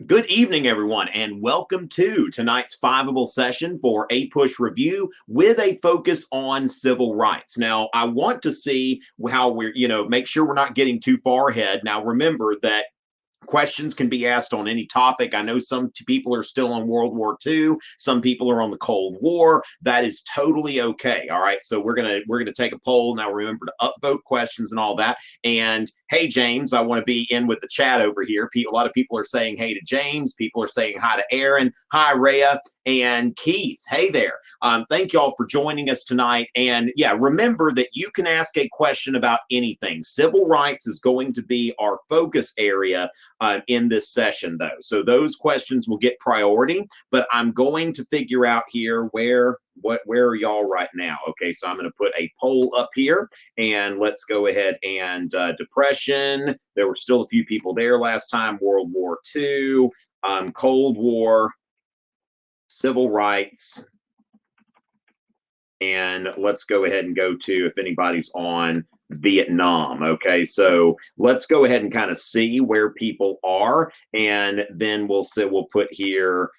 Good evening, everyone, and welcome to tonight's Fiveable session for APUSH review with a focus on civil rights. Now, I want to see how make sure we're not getting too far ahead. Now, remember that questions can be asked on any topic. I know some people are still on World War II. Some people are on the Cold War. That is totally okay. All right. So we're gonna take a poll. Now remember to upvote questions and all that. And hey, James, I want to be in with the chat over here. A lot of people are saying hey to James. People are saying hi to Aaron. Hi, Rhea and Keith. Hey there. Thank you all for joining us tonight. And yeah, remember that you can ask a question about anything. Civil rights is going to be our focus area in this session, though. So those questions will get priority, but I'm going to figure out here where are y'all right now? Okay, so I'm going to put a poll up here, and let's go ahead and depression. There were still a few people there last time. World War II, Cold War, civil rights, and let's go ahead and go to if anybody's on Vietnam. Okay, so let's go ahead and kind of see where people are, and then we'll put here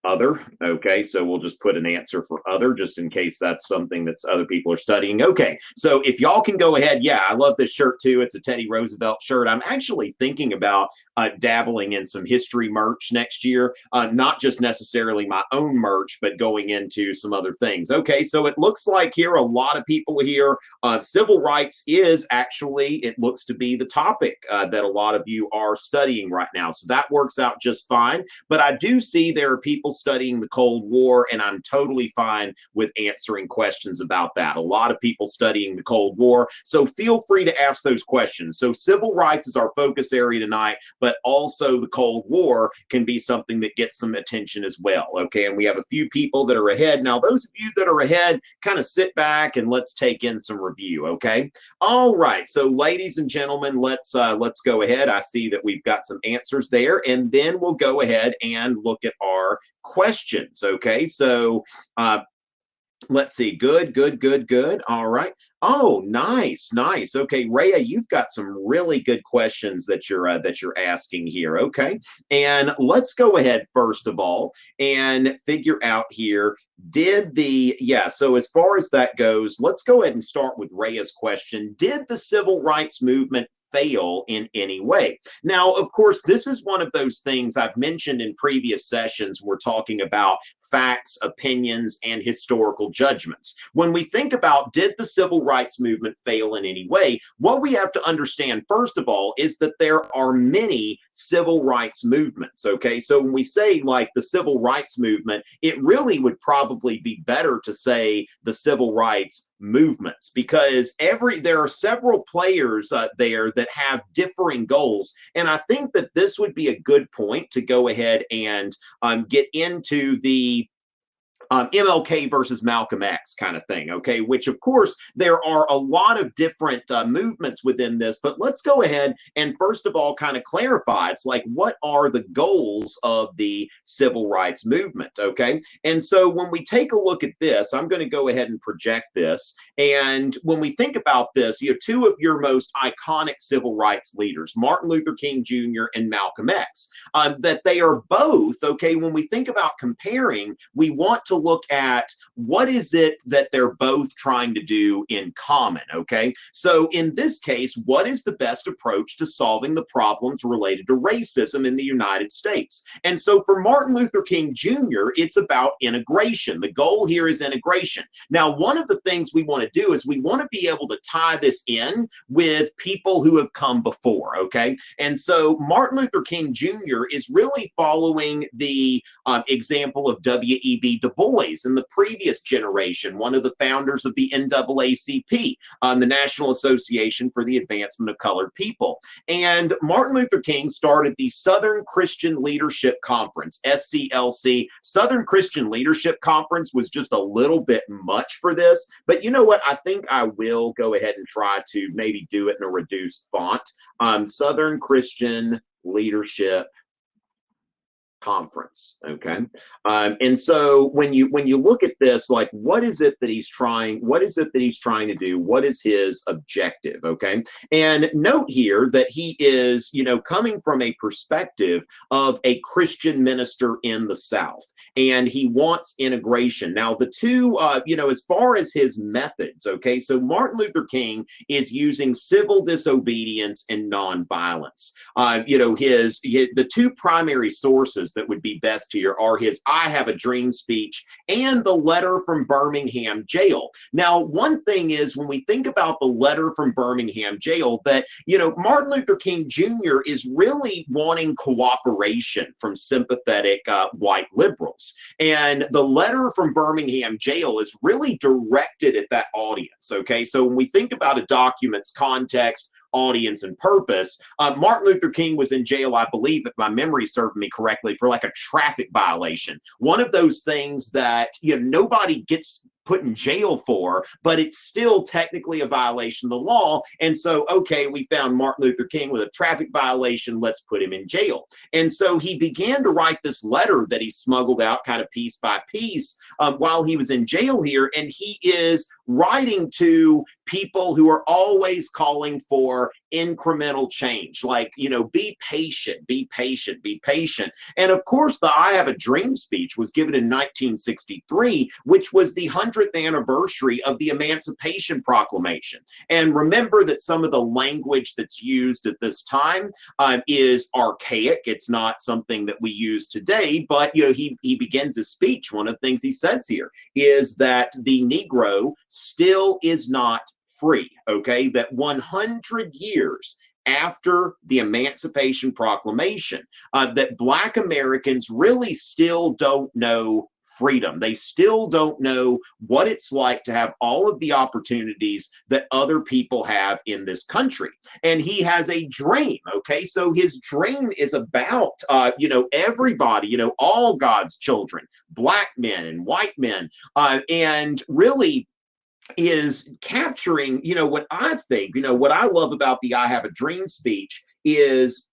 other. Okay, so we'll just put an answer for other just in case that's something that's other people are studying. Okay, so if y'all can go ahead. Yeah, I love this shirt too. It's a Teddy Roosevelt shirt. I'm actually thinking about dabbling in some history merch next year, not just necessarily my own merch, but going into some other things. Okay, so it looks like here a lot of people here. Civil rights is actually, it looks to be the topic that a lot of you are studying right now. So that works out just fine. But I do see there are people studying the Cold War, and I'm totally fine with answering questions about that. A lot of people studying the Cold War, so feel free to ask those questions. So civil rights is our focus area tonight, but also the Cold War can be something that gets some attention as well. Okay, and we have a few people that are ahead. Now, those of you that are ahead, kind of sit back and let's take in some review. Okay, all right. So, ladies and gentlemen, let's go ahead. I see that we've got some answers there, and then we'll go ahead and look at our questions. Okay, so let's see. Good. All right. Oh, nice. Okay, Rhea, you've got some really good questions that you're asking here. Okay, and let's go ahead first of all and figure out here. So as far as that goes, let's go ahead and start with Rhea's question. Did the civil rights movement fail in any way? Now, of course, this is one of those things I've mentioned in previous sessions. We're talking about facts, opinions, and historical judgments. When we think about did the civil rights movement fail in any way, what we have to understand, first of all, is that there are many civil rights movements. Okay, so when we say like the civil rights movement, it really would probably be better to say the civil rights movements, because there are several players there that have differing goals, and I think that this would be a good point to go ahead and get into the MLK versus Malcolm X kind of thing, okay, which of course there are a lot of different movements within this, but let's go ahead and first of all kind of clarify. It's like, what are the goals of the civil rights movement? Okay, and so when we take a look at this, I'm going to go ahead and project this, and when we think about this, two of your most iconic civil rights leaders, Martin Luther King Jr. and Malcolm X, that they are both, okay, when we think about comparing, we want to look at what is it that they're both trying to do in common. Okay, so in this case, what is the best approach to solving the problems related to racism in the United States? And so for Martin Luther King Jr., it's about integration. The goal here is integration. Now, one of the things we want to do is we want to be able to tie this in with people who have come before. Okay, and so Martin Luther King Jr. is really following the example of W.E.B. Du Bois in the previous generation, one of the founders of the NAACP, the National Association for the Advancement of Colored People. And Martin Luther King started the Southern Christian Leadership Conference, SCLC. Southern Christian Leadership Conference was just a little bit much for this, but you know what? I think I will go ahead and try to maybe do it in a reduced font. Southern Christian Leadership Conference. Okay. And so when you look at this, like, what is it that he's trying to do? What is his objective? Okay. And note here that he is, coming from a perspective of a Christian minister in the South, and he wants integration. Now, the two, as far as his methods, okay, so Martin Luther King is using civil disobedience and nonviolence. The two primary sources that would be best here are his "I Have a Dream" speech and the letter from Birmingham jail. Now, one thing is, when we think about the letter from Birmingham jail, that, Martin Luther King Jr. is really wanting cooperation from sympathetic white liberals. And the letter from Birmingham jail is really directed at that audience. Okay, so when we think about a document's context, audience, and purpose, Martin Luther King was in jail, I believe, if my memory served me correctly, for like a traffic violation. One of those things that, nobody gets put in jail for, but it's still technically a violation of the law. And so, okay, we found Martin Luther King with a traffic violation, let's put him in jail. And so he began to write this letter that he smuggled out kind of piece by piece while he was in jail here. And he is writing to people who are always calling for incremental change, like, be patient, be patient, be patient. And of course, the "I Have a Dream" speech was given in 1963, which was the 100th anniversary of the Emancipation Proclamation. And remember that some of the language that's used at this time is archaic. It's not something that we use today, but he begins his speech. One of the things he says here is that the Negro still is not free. Okay, that 100 years after the Emancipation Proclamation, that Black Americans really still don't know freedom. They still don't know what it's like to have all of the opportunities that other people have in this country. And he has a dream. Okay, so his dream is about, everybody, all God's children, Black men and white men, and really is capturing, what I think, what I love about the "I Have a Dream" speech is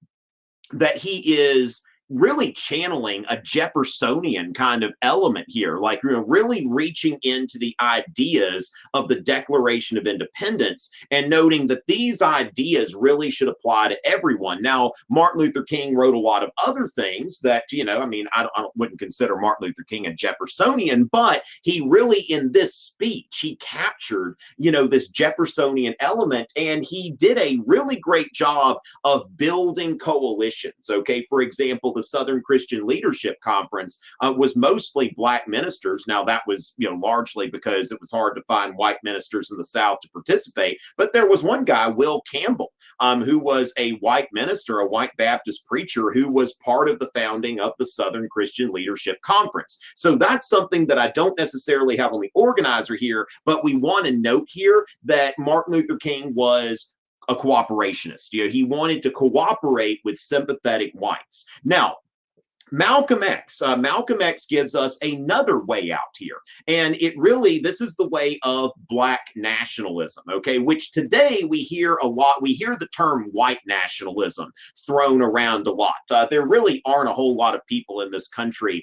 that he is really channeling a Jeffersonian kind of element here, like, really reaching into the ideas of the Declaration of Independence and noting that these ideas really should apply to everyone. Now, Martin Luther King wrote a lot of other things that, I wouldn't consider Martin Luther King a Jeffersonian, but he really, in this speech, he captured, this Jeffersonian element, and he did a really great job of building coalitions. Okay, for example, the Southern Christian Leadership Conference was mostly Black ministers. Now, that was, largely because it was hard to find white ministers in the South to participate. But there was one guy, Will Campbell, who was a white minister, a white Baptist preacher, who was part of the founding of the Southern Christian Leadership Conference. So that's something that I don't necessarily have on the organizer here, but we want to note here that Martin Luther King was a cooperationist. He wanted to cooperate with sympathetic whites. Now, Malcolm X gives us another way out here. And this is the way of Black nationalism, okay, which today we hear a lot. We hear the term white nationalism thrown around a lot. There really aren't a whole lot of people in this country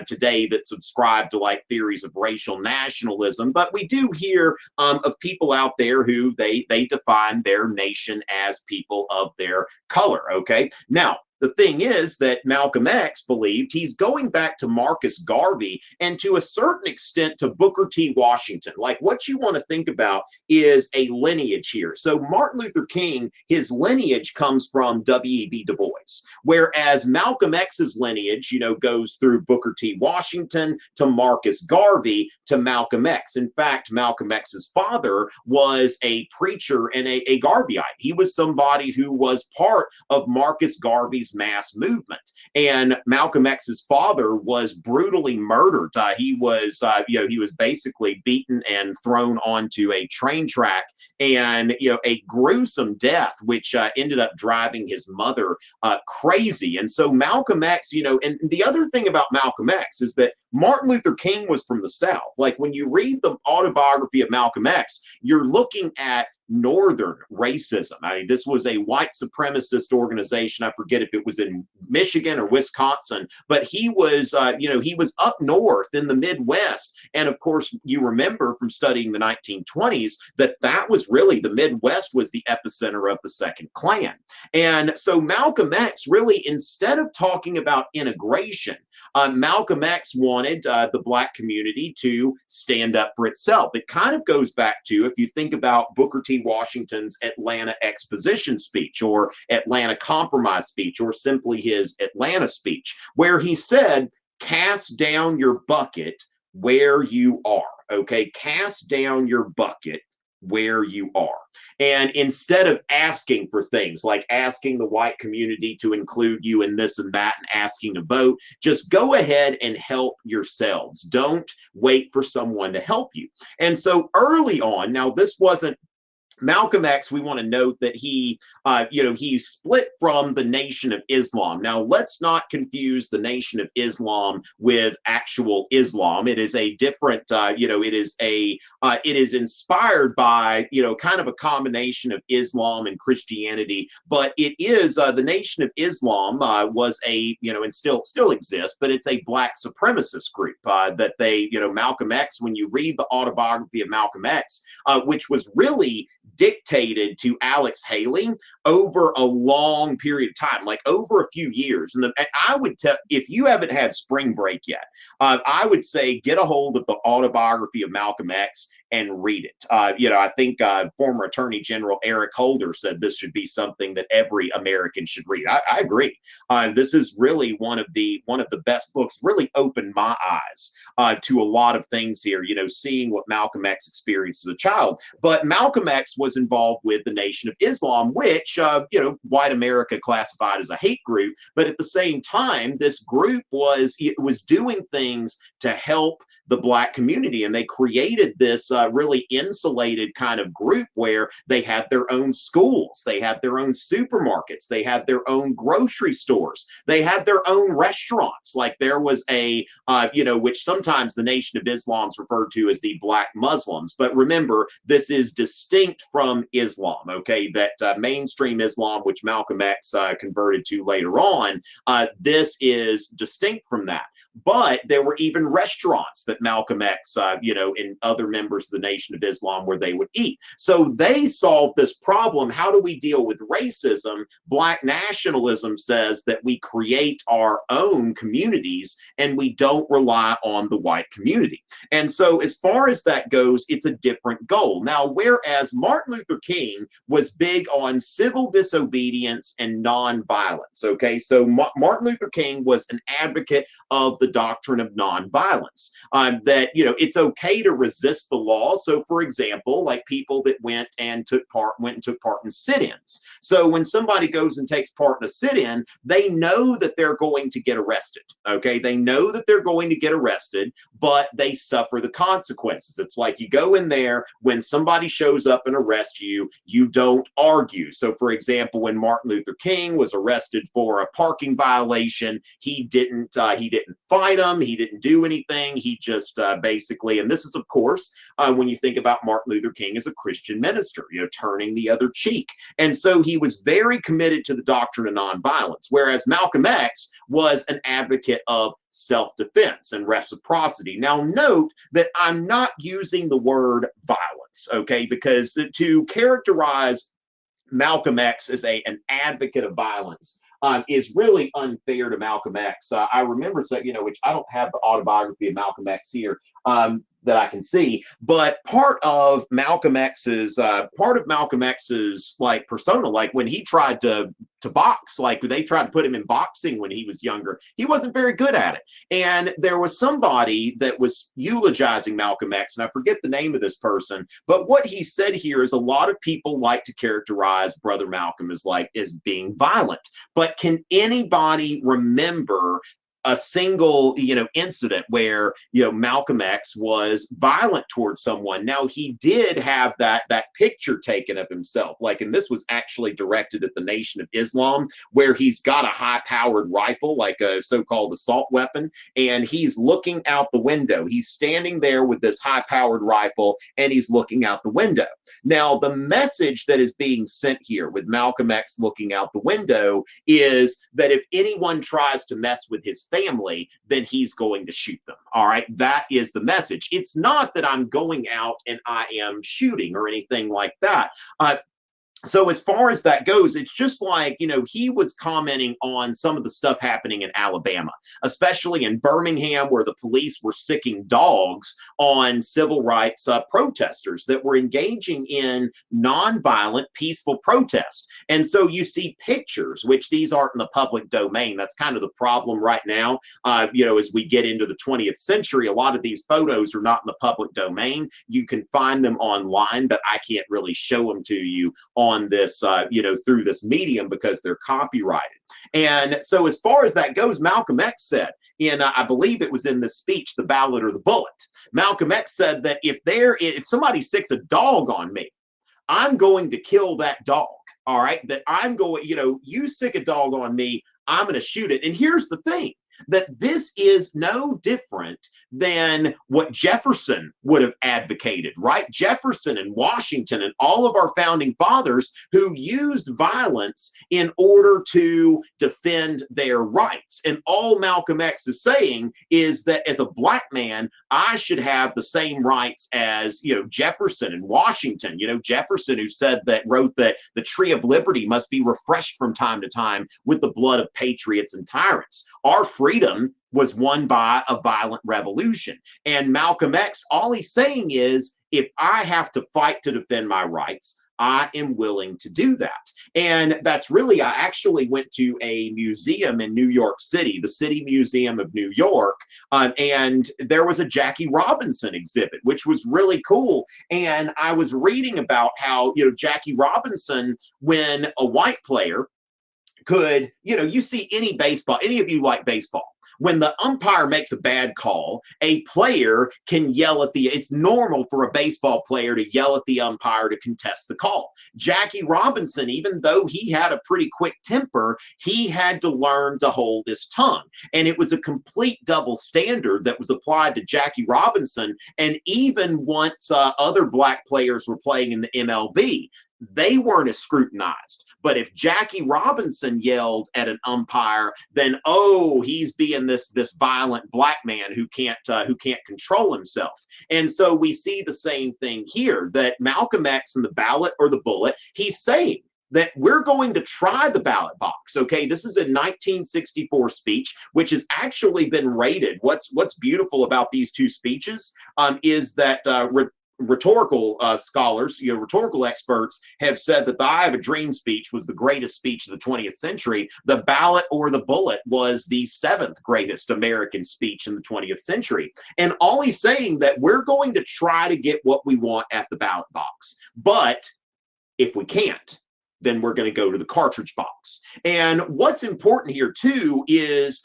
today that subscribe to like theories of racial nationalism, but we do hear of people out there who they define their nation as people of their color, okay? Now, the thing is that Malcolm X believed he's going back to Marcus Garvey and to a certain extent to Booker T. Washington. Like, what you want to think about is a lineage here. So Martin Luther King, his lineage comes from W.E.B. Du Bois, whereas Malcolm X's lineage, goes through Booker T. Washington to Marcus Garvey to Malcolm X. In fact, Malcolm X's father was a preacher and a Garveyite. He was somebody who was part of Marcus Garvey's mass movement. And Malcolm X's father was brutally murdered. He was basically beaten and thrown onto a train track, and a gruesome death, which ended up driving his mother crazy. And so Malcolm X, and the other thing about Malcolm X is that Martin Luther King was from the South. Like when you read the autobiography of Malcolm X, you're looking at Northern racism. I mean, this was a white supremacist organization. I forget if it was in Michigan or Wisconsin, but he was, he was up north in the Midwest. And of course, you remember from studying the 1920s that that was really the Midwest was the epicenter of the Second Klan. And so Malcolm X really, instead of talking about integration, Malcolm X wanted the Black community to stand up for itself. It kind of goes back to, if you think about Booker T. Washington's Atlanta Exposition speech or Atlanta Compromise speech or simply his Atlanta speech, where he said, cast down your bucket where you are, okay? Cast down your bucket where you are. And instead of asking for things like asking the white community to include you in this and that and asking to vote, just go ahead and help yourselves. Don't wait for someone to help you. And so early on, now this wasn't Malcolm X, we want to note that he split from the Nation of Islam. Now, let's not confuse the Nation of Islam with actual Islam. It is a different, it is inspired by, kind of a combination of Islam and Christianity. But it is the Nation of Islam was a, and still exists, but it's a Black supremacist group that they, Malcolm X, when you read the autobiography of Malcolm X, which was really dictated to Alex Haley over a long period of time, like over a few years. And I would tell, if you haven't had spring break yet, I would say get a hold of the autobiography of Malcolm X and read it. I think former Attorney General Eric Holder said this should be something that every American should read. I agree. This is really one of the best books. Really opened my eyes to a lot of things here. Seeing what Malcolm X experienced as a child. But Malcolm X was involved with the Nation of Islam, which white America classified as a hate group. But at the same time, this group was doing things to help the Black community, and they created this really insulated kind of group where they had their own schools, they had their own supermarkets, they had their own grocery stores, they had their own restaurants. Like there was a which sometimes the Nation of Islam is referred to as the Black Muslims, but remember, this is distinct from Islam, okay? That mainstream Islam, which Malcolm X converted to later on, this is distinct from that. But there were even restaurants that Malcolm X, and other members of the Nation of Islam where they would eat. So they solved this problem. How do we deal with racism? Black nationalism says that we create our own communities and we don't rely on the white community. And so as far as that goes, it's a different goal. Now, whereas Martin Luther King was big on civil disobedience and nonviolence, okay? So Martin Luther King was an advocate of the doctrine of nonviolence, that it's okay to resist the law. So for example, like people that went and took part in sit-ins. So when somebody goes and takes part in a sit-in, they know that they're going to get arrested. Okay, they know that they're going to get arrested, but they suffer the consequences. It's like you go in there, when somebody shows up and arrests you, you don't argue. So for example, when Martin Luther King was arrested for a parking violation, he didn't fight him, he didn't do anything, he just basically, and this is of course when you think about Martin Luther King as a Christian minister, turning the other cheek. And so he was very committed to the doctrine of nonviolence, whereas Malcolm X was an advocate of self-defense and reciprocity. Now note that I'm not using the word violence, okay, because to characterize Malcolm X as an advocate of violence is really unfair to Malcolm X. I remember, which I don't have the autobiography of Malcolm X here that I can see, but part of Malcolm X's like persona, like when he tried to box, like they tried to put him in boxing when he was younger, he wasn't very good at it. And there was somebody that was eulogizing Malcolm X, and I forget the name of this person, but what he said here is a lot of people like to characterize Brother Malcolm as being violent. But can anybody remember a single, incident where, Malcolm X was violent towards someone. Now, he did have that picture taken of himself, and this was actually directed at the Nation of Islam, where he's got a high-powered rifle, like a so-called assault weapon, and he's looking out the window. He's standing there with this high-powered rifle, and he's looking out the window. Now, the message that is being sent here with Malcolm X looking out the window is that if anyone tries to mess with his family, then he's going to shoot them. All right, that is the message. It's not that I'm going out and I am shooting or anything like that. So as far as that goes, it's just like, he was commenting on some of the stuff happening in Alabama, especially in Birmingham, where the police were sicking dogs on civil rights protesters that were engaging in nonviolent, peaceful protest. And so you see pictures, which these aren't in the public domain. That's kind of the problem right now. As we get into the 20th century, a lot of these photos are not in the public domain. You can find them online, but I can't really show them to you on this, through this medium, because they're copyrighted. And so as far as that goes, Malcolm X said I believe it was in the speech, The Ballot or the Bullet, Malcolm X said that if somebody sicks a dog on me, I'm going to kill that dog. All right, that I'm going, you sick a dog on me, I'm going to shoot it. And here's the thing, that this is no different than what Jefferson would have advocated, right? Jefferson and Washington and all of our founding fathers who used violence in order to defend their rights. And all Malcolm X is saying is that as a black man, I should have the same rights as, Jefferson and Washington. Jefferson, who wrote that the tree of liberty must be refreshed from time to time with the blood of patriots and tyrants. Our freedom was won by a violent revolution. And Malcolm X, all he's saying is, if I have to fight to defend my rights, I am willing to do that. And that's really, I actually went to a museum in New York City, the City Museum of New York, and there was a Jackie Robinson exhibit, which was really cool. And I was reading about how, Jackie Robinson, when a white player could, you see any of you like baseball. When the umpire makes a bad call, a player can yell at it's normal for a baseball player to yell at the umpire to contest the call. Jackie Robinson, even though he had a pretty quick temper, he had to learn to hold his tongue. And it was a complete double standard that was applied to Jackie Robinson. And even once other black players were playing in the MLB, they weren't as scrutinized. But if Jackie Robinson yelled at an umpire, then, he's being this violent black man who can't control himself. And so we see the same thing here, that Malcolm X in The Ballot or the Bullet, he's saying that we're going to try the ballot box. Okay, this is a 1964 speech, which has actually been rated. What's beautiful about these two speeches is that rhetorical scholars, rhetorical experts have said that the I Have a Dream speech was the greatest speech of the 20th century. The Ballot or the Bullet was the 7th greatest American speech in the 20th century. And all he's saying that we're going to try to get what we want at the ballot box. But if we can't, then we're going to go to the cartridge box. And what's important here too is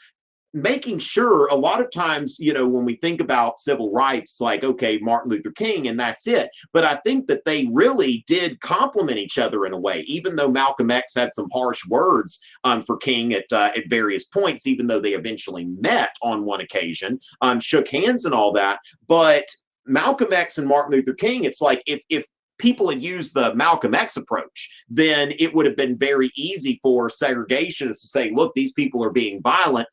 making sure, a lot of times, when we think about civil rights, like, okay, Martin Luther King, and that's it. But I think that they really did complement each other in a way, even though Malcolm X had some harsh words for King at various points, even though they eventually met on one occasion, shook hands and all that. But Malcolm X and Martin Luther King, it's like, if people had used the Malcolm X approach, then it would have been very easy for segregationists to say, look, these people are being violent.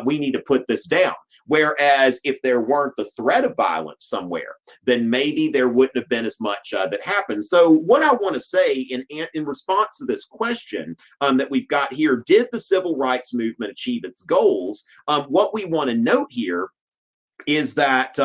We need to put this down. Whereas if there weren't the threat of violence somewhere, then maybe there wouldn't have been as much that happened. So what I want to say in response to this question that we've got here, did the civil rights movement achieve its goals? What we want to note here is that,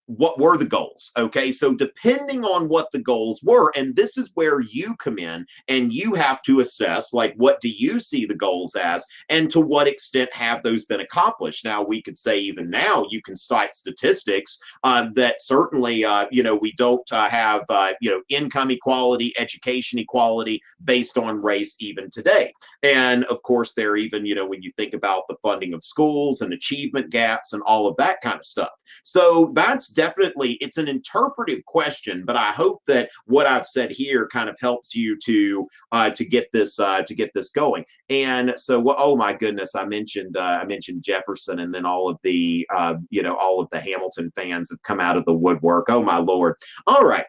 what were the goals? Okay, so depending on what the goals were, and this is where you come in and you have to assess, like, what do you see the goals as, and to what extent have those been accomplished? Now, we could say even now you can cite statistics that certainly, we don't have, income equality, education equality based on race even today. And of course, there even, when you think about the funding of schools and achievement gaps and all of that kind of stuff. So that's definitely, it's an interpretive question, but I hope that what I've said here kind of helps you to get this going. And so, oh my goodness, I mentioned Jefferson, and then all of the Hamilton fans have come out of the woodwork. Oh my Lord. All right.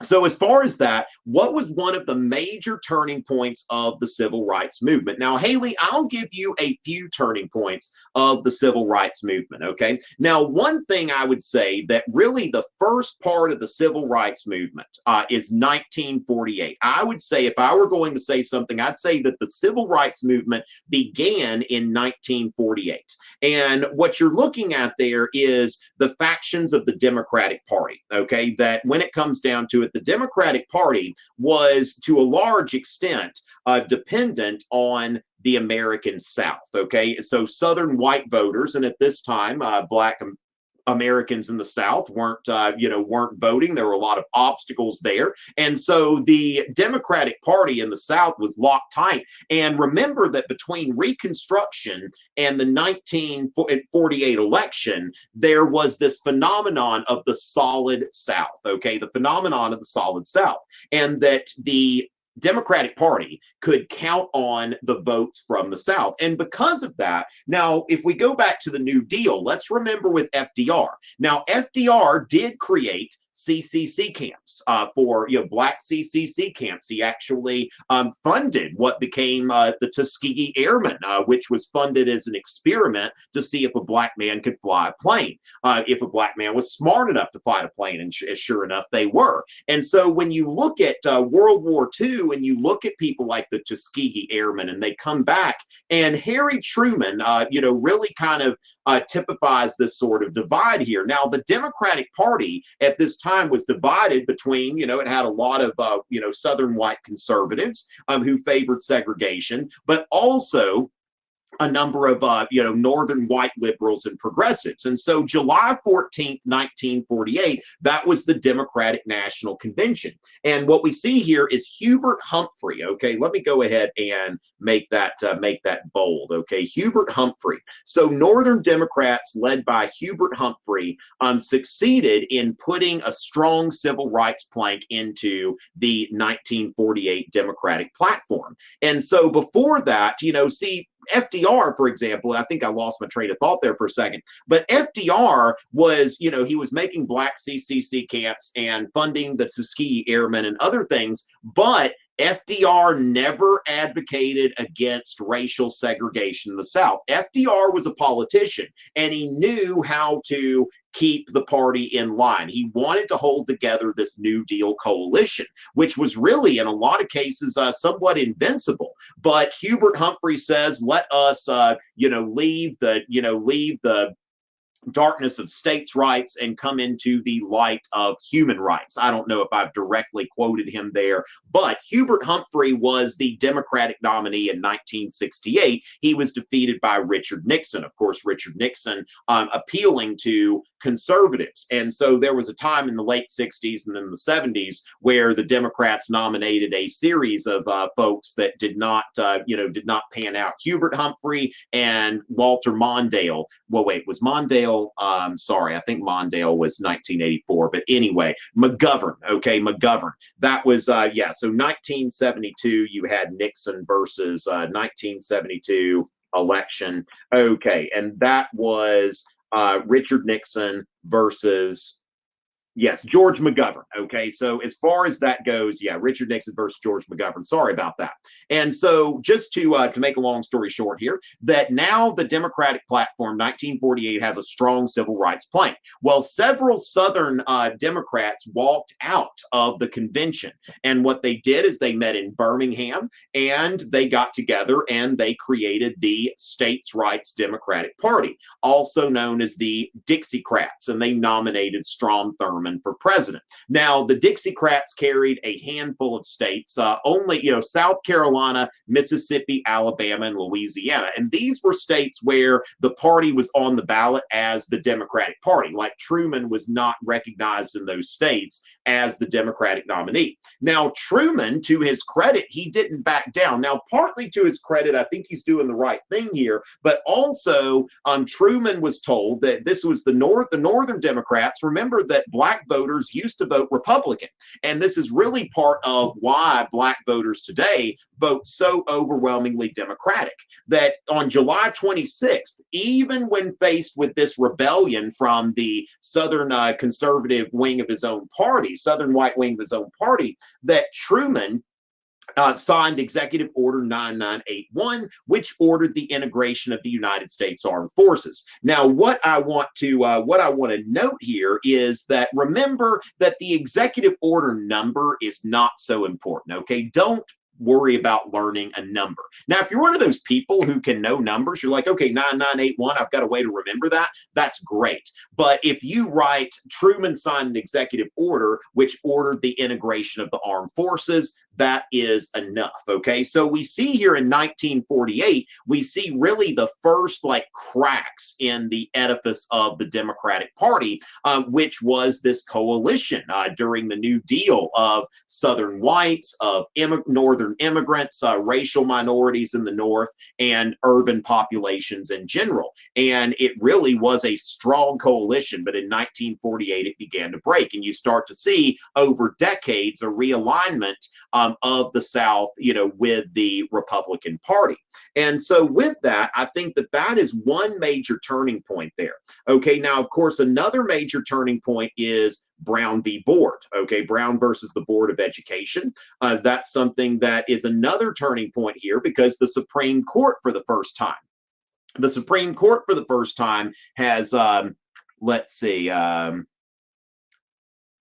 So as far as that, what was one of the major turning points of the civil rights movement? Now, Haley, I'll give you a few turning points of the civil rights movement, okay? Now, one thing I would say that really the first part of the civil rights movement is 1948. I would say, if I were going to say something, I'd say that the civil rights movement began in 1948. And what you're looking at there is the factions of the Democratic Party, okay? That when it comes down to it, the Democratic Party was, to a large extent, dependent on the American South, okay? So Southern white voters, and at this time, Black Americans in the South weren't voting. There were a lot of obstacles there. And so the Democratic Party in the South was locked tight. And remember that between Reconstruction and the 1948 election, there was this phenomenon of the solid South, okay? The phenomenon of the solid South. And that the Democratic Party could count on the votes from the South. And because of that, now, if we go back to the New Deal, let's remember with FDR. Now, FDR did create CCC camps for Black CCC camps. He actually funded what became the Tuskegee Airmen, which was funded as an experiment to see if a Black man could fly a plane, if a Black man was smart enough to fly a plane, and sure enough, they were. And so when you look at World War II and you look at people like the Tuskegee Airmen, and they come back, and Harry Truman, really kind of typifies this sort of divide here. Now, the Democratic Party at this time was divided between, it had a lot of, Southern white conservatives who favored segregation, but also a number of, Northern white liberals and progressives. And so July 14th, 1948, that was the Democratic National Convention. And what we see here is Hubert Humphrey. Okay, let me go ahead and make that bold. Okay, Hubert Humphrey. So Northern Democrats led by Hubert Humphrey succeeded in putting a strong civil rights plank into the 1948 Democratic platform. And so before that, see, FDR, for example, I think I lost my train of thought there for a second, but FDR was, he was making Black CCC camps and funding the Tuskegee Airmen and other things, but FDR never advocated against racial segregation in the South. FDR was a politician, and he knew how to keep the party in line. He wanted to hold together this New Deal coalition, which was really, in a lot of cases, somewhat invincible. But Hubert Humphrey says, let us, leave the darkness of states' rights and come into the light of human rights. I don't know if I've directly quoted him there, but Hubert Humphrey was the Democratic nominee in 1968. He was defeated by Richard Nixon. Of course, Richard Nixon appealing to conservatives. And so there was a time in the late 60s and then the 70s where the Democrats nominated a series of folks that did not pan out. Hubert Humphrey and Walter Mondale. Well, wait, was Mondale? Sorry, I think Mondale was 1984. But anyway, McGovern. Okay, McGovern. That was, so 1972, you had Nixon versus 1972 election. Okay, and that was Richard Nixon versus Yes, George McGovern. Okay, so as far as that goes, yeah, Richard Nixon versus George McGovern. Sorry about that. And so, just to make a long story short here, that now the Democratic platform, 1948, has a strong civil rights plank. Well, several Southern Democrats walked out of the convention, and what they did is they met in Birmingham, and they got together and they created the States' Rights Democratic Party, also known as the Dixiecrats, and they nominated Strom Thurmond for president. Now, the Dixiecrats carried a handful of states, only, South Carolina, Mississippi, Alabama, and Louisiana. And these were states where the party was on the ballot as the Democratic Party. Like Truman was not recognized in those states as the Democratic nominee. Now, Truman, to his credit, he didn't back down. Now, partly to his credit, I think he's doing the right thing here, but also Truman was told that this was the Northern Democrats. Remember that black voters used to vote Republican. And this is really part of why black voters today vote so overwhelmingly Democratic. That on July 26th, even when faced with this rebellion from the Southern conservative wing of his own party, Southern white wing of his own party, that Truman signed Executive Order 9981, which ordered the integration of the United States Armed Forces. Now, what I want to note here is that remember that the Executive Order number is not so important. Okay, don't worry about learning a number. Now, if you're one of those people who can know numbers, you're like, okay, 9981, I've got a way to remember that. That's great. But if you write Truman signed an executive order which ordered the integration of the armed forces, that is enough. Okay, so we see here in 1948, we see really the first cracks in the edifice of the Democratic Party, which was this coalition during the New Deal of Southern whites, of Northern immigrants, racial minorities in the North, and urban populations in general. And it really was a strong coalition, but in 1948, it began to break. And you start to see over decades a realignment of the South, with the Republican Party. And so with that, I think that that is one major turning point there. Okay, now, of course, another major turning point is Brown v. Board. Okay, Brown versus the Board of Education. That's something that is another turning point here because the Supreme Court for the first time. The Supreme Court for the first time has, let's see,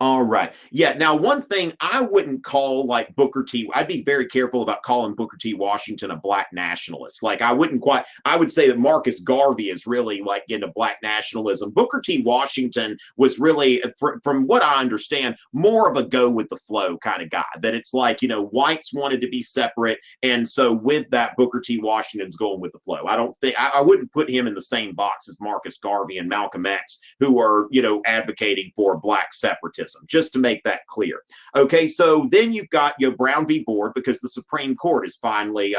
all right. Yeah. Now, one thing I wouldn't call Booker T. I'd be very careful about calling Booker T. Washington a black nationalist. I would say that Marcus Garvey is really into black nationalism. Booker T. Washington was really, from what I understand, more of a go with the flow kind of guy. That it's whites wanted to be separate. And so with that, Booker T. Washington's going with the flow. I wouldn't put him in the same box as Marcus Garvey and Malcolm X, who are, advocating for black separatism. Just to make that clear. Okay, so then you've got Brown v. Board because the Supreme Court is finally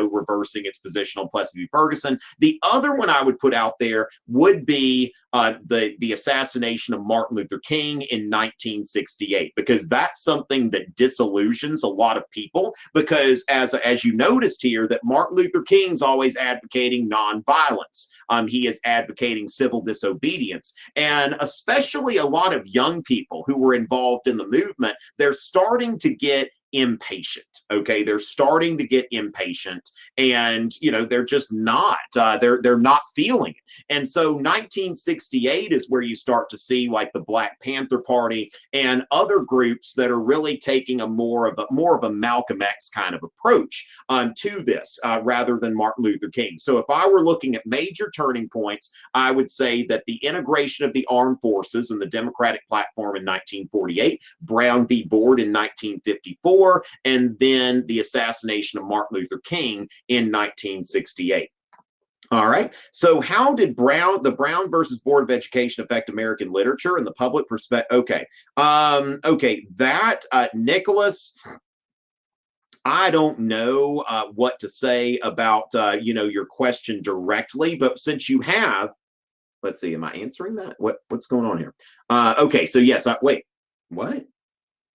reversing its position on Plessy v. Ferguson. The other one I would put out there would be the assassination of Martin Luther King in 1968, because that's something that disillusions a lot of people, because as you noticed here, that Martin Luther King's always advocating nonviolence. He is advocating civil disobedience, and especially a lot of young people who were involved in the movement, they're starting to get impatient. Okay, they're starting to get impatient, and they're just not they're not feeling it. And so 1968 is where you start to see the Black Panther Party and other groups that are really taking a more of a Malcolm X kind of approach to this rather than Martin Luther King. So if I were looking at major turning points, I would say that the integration of the armed forces and the Democratic platform in 1948, Brown v. Board in 1954, and then the assassination of Martin Luther King in 1968. All right. So how did the Brown versus Board of Education affect American literature and the public perspective? Okay. Nicholas, I don't know what to say about, your question directly, but since you have, let's see, am I answering that? What's going on here? Okay. So yes, wait, what?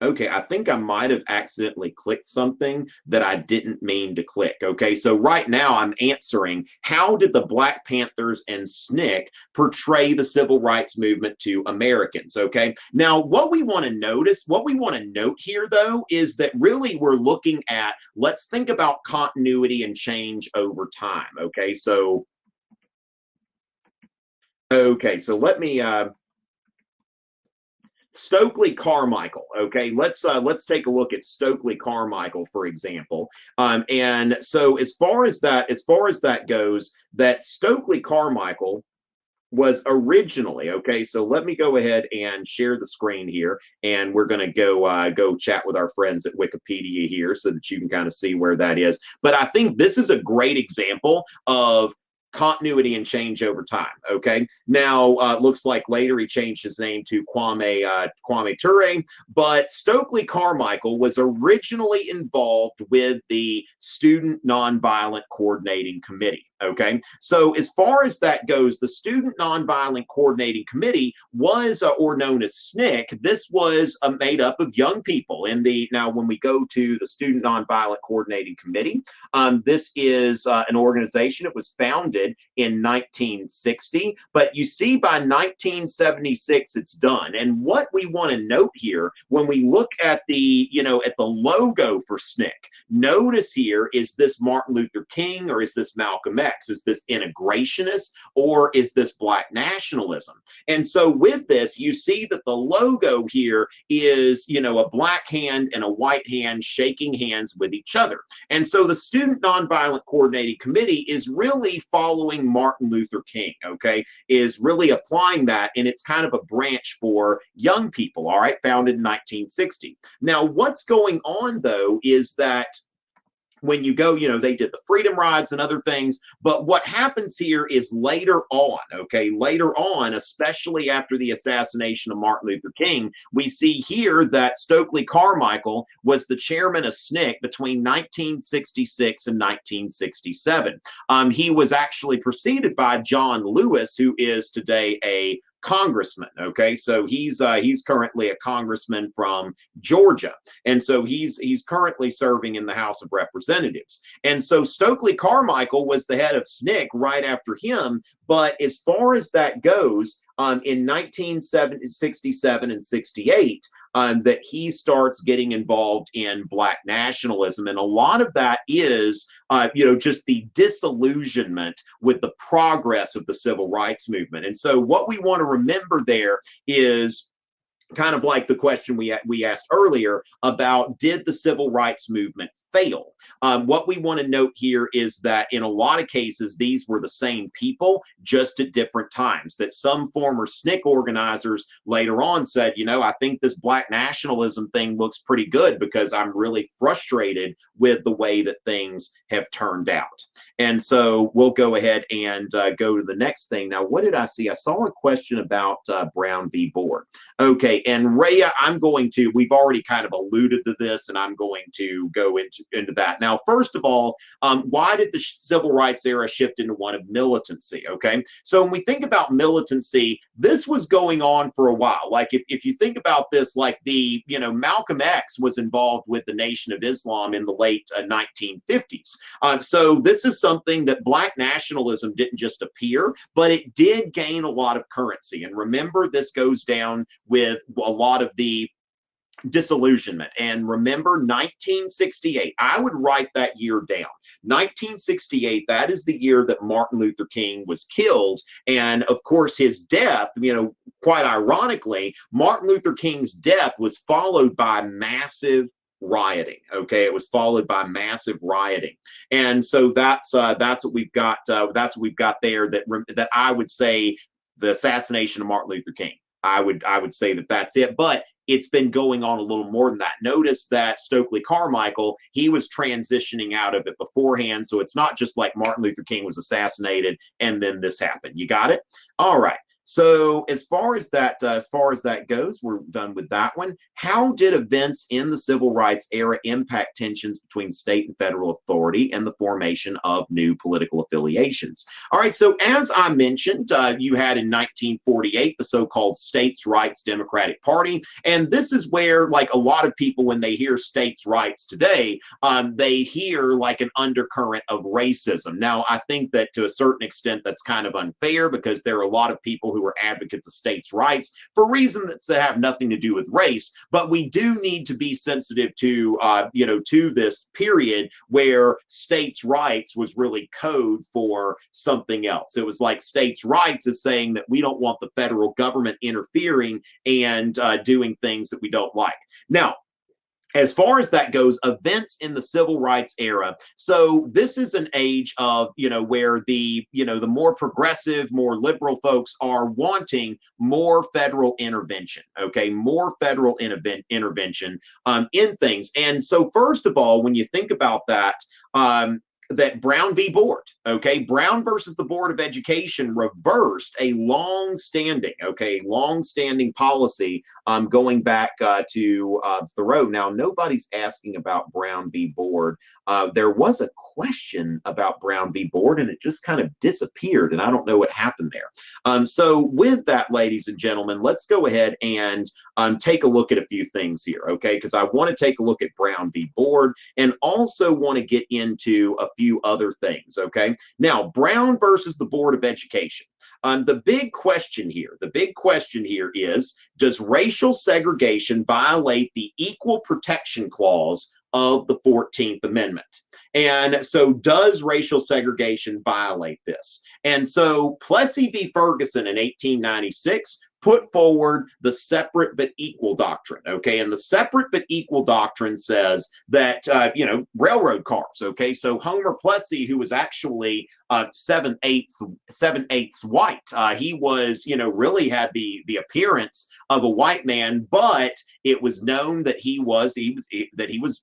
Okay, I think I might have accidentally clicked something that I didn't mean to click. Okay, so right now I'm answering, how did the Black Panthers and SNCC portray the civil rights movement to Americans? Okay, now what we want to note here though, is that really we're looking at, let's think about continuity and change over time. Okay, so let me Stokely Carmichael. Okay, let's take a look at Stokely Carmichael, for example. And so as far as that goes, that Stokely Carmichael was originally, okay, so let me go ahead and share the screen here, and we're going to go chat with our friends at Wikipedia here so that you can kind of see where that is. But I think this is a great example of continuity and change over time. Okay, now looks like later he changed his name to Kwame Ture, but Stokely Carmichael was originally involved with the Student Nonviolent Coordinating Committee. Okay, so as far as that goes, the Student Nonviolent Coordinating Committee was, or known as SNCC, this was made up of young people. Now, when we go to the Student Nonviolent Coordinating Committee, this is an organization. It was founded in 1960, but you see by 1976 it's done. And what we want to note here, when we look at the logo for SNCC, notice here, is this Martin Luther King or is this Malcolm X? Is this integrationist or is this Black nationalism? And so with this, you see that the logo here is, a black hand and a white hand shaking hands with each other. And so the Student Nonviolent Coordinating Committee is really following Martin Luther King, okay, is really applying that, and it's kind of a branch for young people, all right, founded in 1960. Now, what's going on, though, is that when you go, they did the freedom rides and other things, but what happens here is later on, especially after the assassination of Martin Luther King, we see here that Stokely Carmichael was the chairman of SNCC between 1966 and 1967. He was actually preceded by John Lewis, who is today a congressman. Okay, so he's currently a congressman from Georgia, and so he's currently serving in the House of Representatives. And so Stokely Carmichael was the head of SNCC right after him. But as far as that goes, in 1967 and 68, that he starts getting involved in Black nationalism. And a lot of that is, just the disillusionment with the progress of the civil rights movement. And so what we want to remember there is kind of like the question we asked earlier about, did the civil rights movement fail? What we want to note here is that in a lot of cases, these were the same people, just at different times. That some former SNCC organizers later on said, I think this Black nationalism thing looks pretty good because I'm really frustrated with the way that things have turned out. And so we'll go ahead and go to the next thing. Now, what did I see? I saw a question about Brown v. Board. Okay, and Rhea, we've already kind of alluded to this, and I'm going to go into that. Now, first of all, why did the civil rights era shift into one of militancy? Okay, so when we think about militancy, this was going on for a while. Like if you think about this, like Malcolm X was involved with the Nation of Islam in the late 1950s. So this is something that Black nationalism didn't just appear, but it did gain a lot of currency. And remember, this goes down with a lot of the disillusionment. And remember 1968, I would write that year down. 1968, that is the year that Martin Luther King was killed. And of course, his death, quite ironically, Martin Luther King's death was followed by massive rioting. Okay, it was followed by massive rioting, and so that's what we've got. That's what we've got there. That I would say the assassination of Martin Luther King. I would say that that's it. But it's been going on a little more than that. Notice that Stokely Carmichael, he was transitioning out of it beforehand. So it's not just like Martin Luther King was assassinated and then this happened. You got it? All right. So as far as that goes, we're done with that one. How did events in the civil rights era impact tensions between state and federal authority and the formation of new political affiliations? All right, so as I mentioned, you had in 1948 the so-called States' Rights Democratic Party, and this is where, like, a lot of people, when they hear states' rights today, they hear like an undercurrent of racism. Now, I think that to a certain extent that's kind of unfair, because there are a lot of people who are advocates of states' rights for reasons that have nothing to do with race. But we do need to be sensitive to, to this period where states' rights was really code for something else. It was like states' rights is saying that we don't want the federal government interfering and doing things that we don't like. Now, as far as that goes, events in the civil rights era. So this is an age of, where the more progressive, more liberal folks are wanting more federal intervention. Okay, more federal intervention in things. And so, first of all, when you think about that, that Brown v. Board, okay, Brown versus the Board of Education reversed a long-standing policy going back to Thoreau. Now, nobody's asking about Brown v. Board. There was a question about Brown v. Board, and it just kind of disappeared, and I don't know what happened there. So with that, ladies and gentlemen, let's go ahead and take a look at a few things here, okay, because I want to take a look at Brown v. Board and also want to get into a few other things, okay? Now, Brown versus the Board of Education. The big question here is, does racial segregation violate the Equal Protection Clause of the 14th Amendment? And so does racial segregation violate this? And so Plessy v. Ferguson in 1896 put forward the separate but equal doctrine, okay? And the separate but equal doctrine says that, railroad cars, okay? So Homer Plessy, who was actually 7/8 white, he was, really had the appearance of a white man, but it was known that he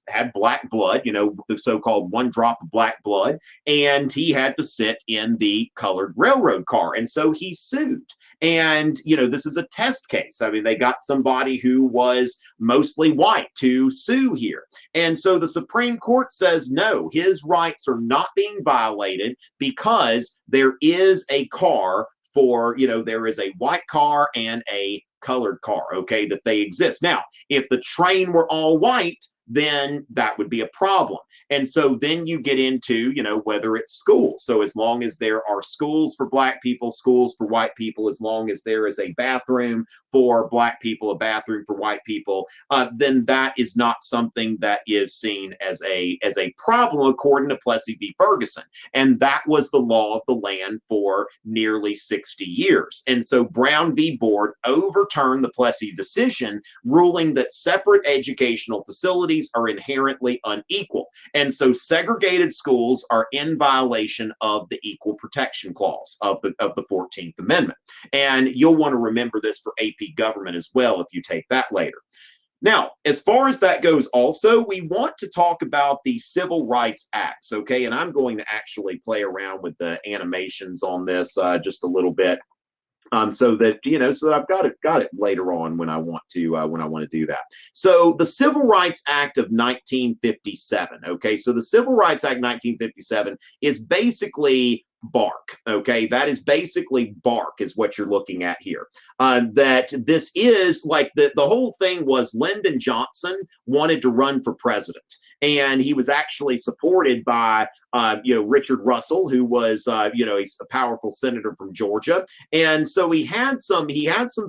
had black blood, the so-called one drop of black blood, and he had to sit in the colored railroad car. And so he sued. And, this is a test case. I mean, they got somebody who was mostly white to sue here. And so the Supreme Court says, no, his rights are not being violated because there is a car for, there is a white car and a colored car, okay, that they exist. Now, if the train were all white, then that would be a problem. And so then you get into, whether it's schools. So as long as there are schools for black people, schools for white people, as long as there is a bathroom for black people, a bathroom for white people, then that is not something that is seen as a problem, according to Plessy v. Ferguson. And that was the law of the land for nearly 60 years. And so Brown v. Board overturned the Plessy decision, ruling that separate educational facilities are inherently unequal. And so segregated schools are in violation of the Equal Protection Clause of the 14th Amendment. And you'll want to remember this for AP government as well if you take that later. Now, as far as that goes also, we want to talk about the Civil Rights Acts, okay? And I'm going to actually play around with the animations on this just a little bit. So that I've got it later on when I want to do that. So the Civil Rights Act of 1957. Okay, so the Civil Rights Act 1957 is basically bark. Okay, that is basically bark is what you're looking at here. That this is like the whole thing was Lyndon Johnson wanted to run for president. And he was actually supported by, Richard Russell, who was, he's a powerful senator from Georgia. And so he had some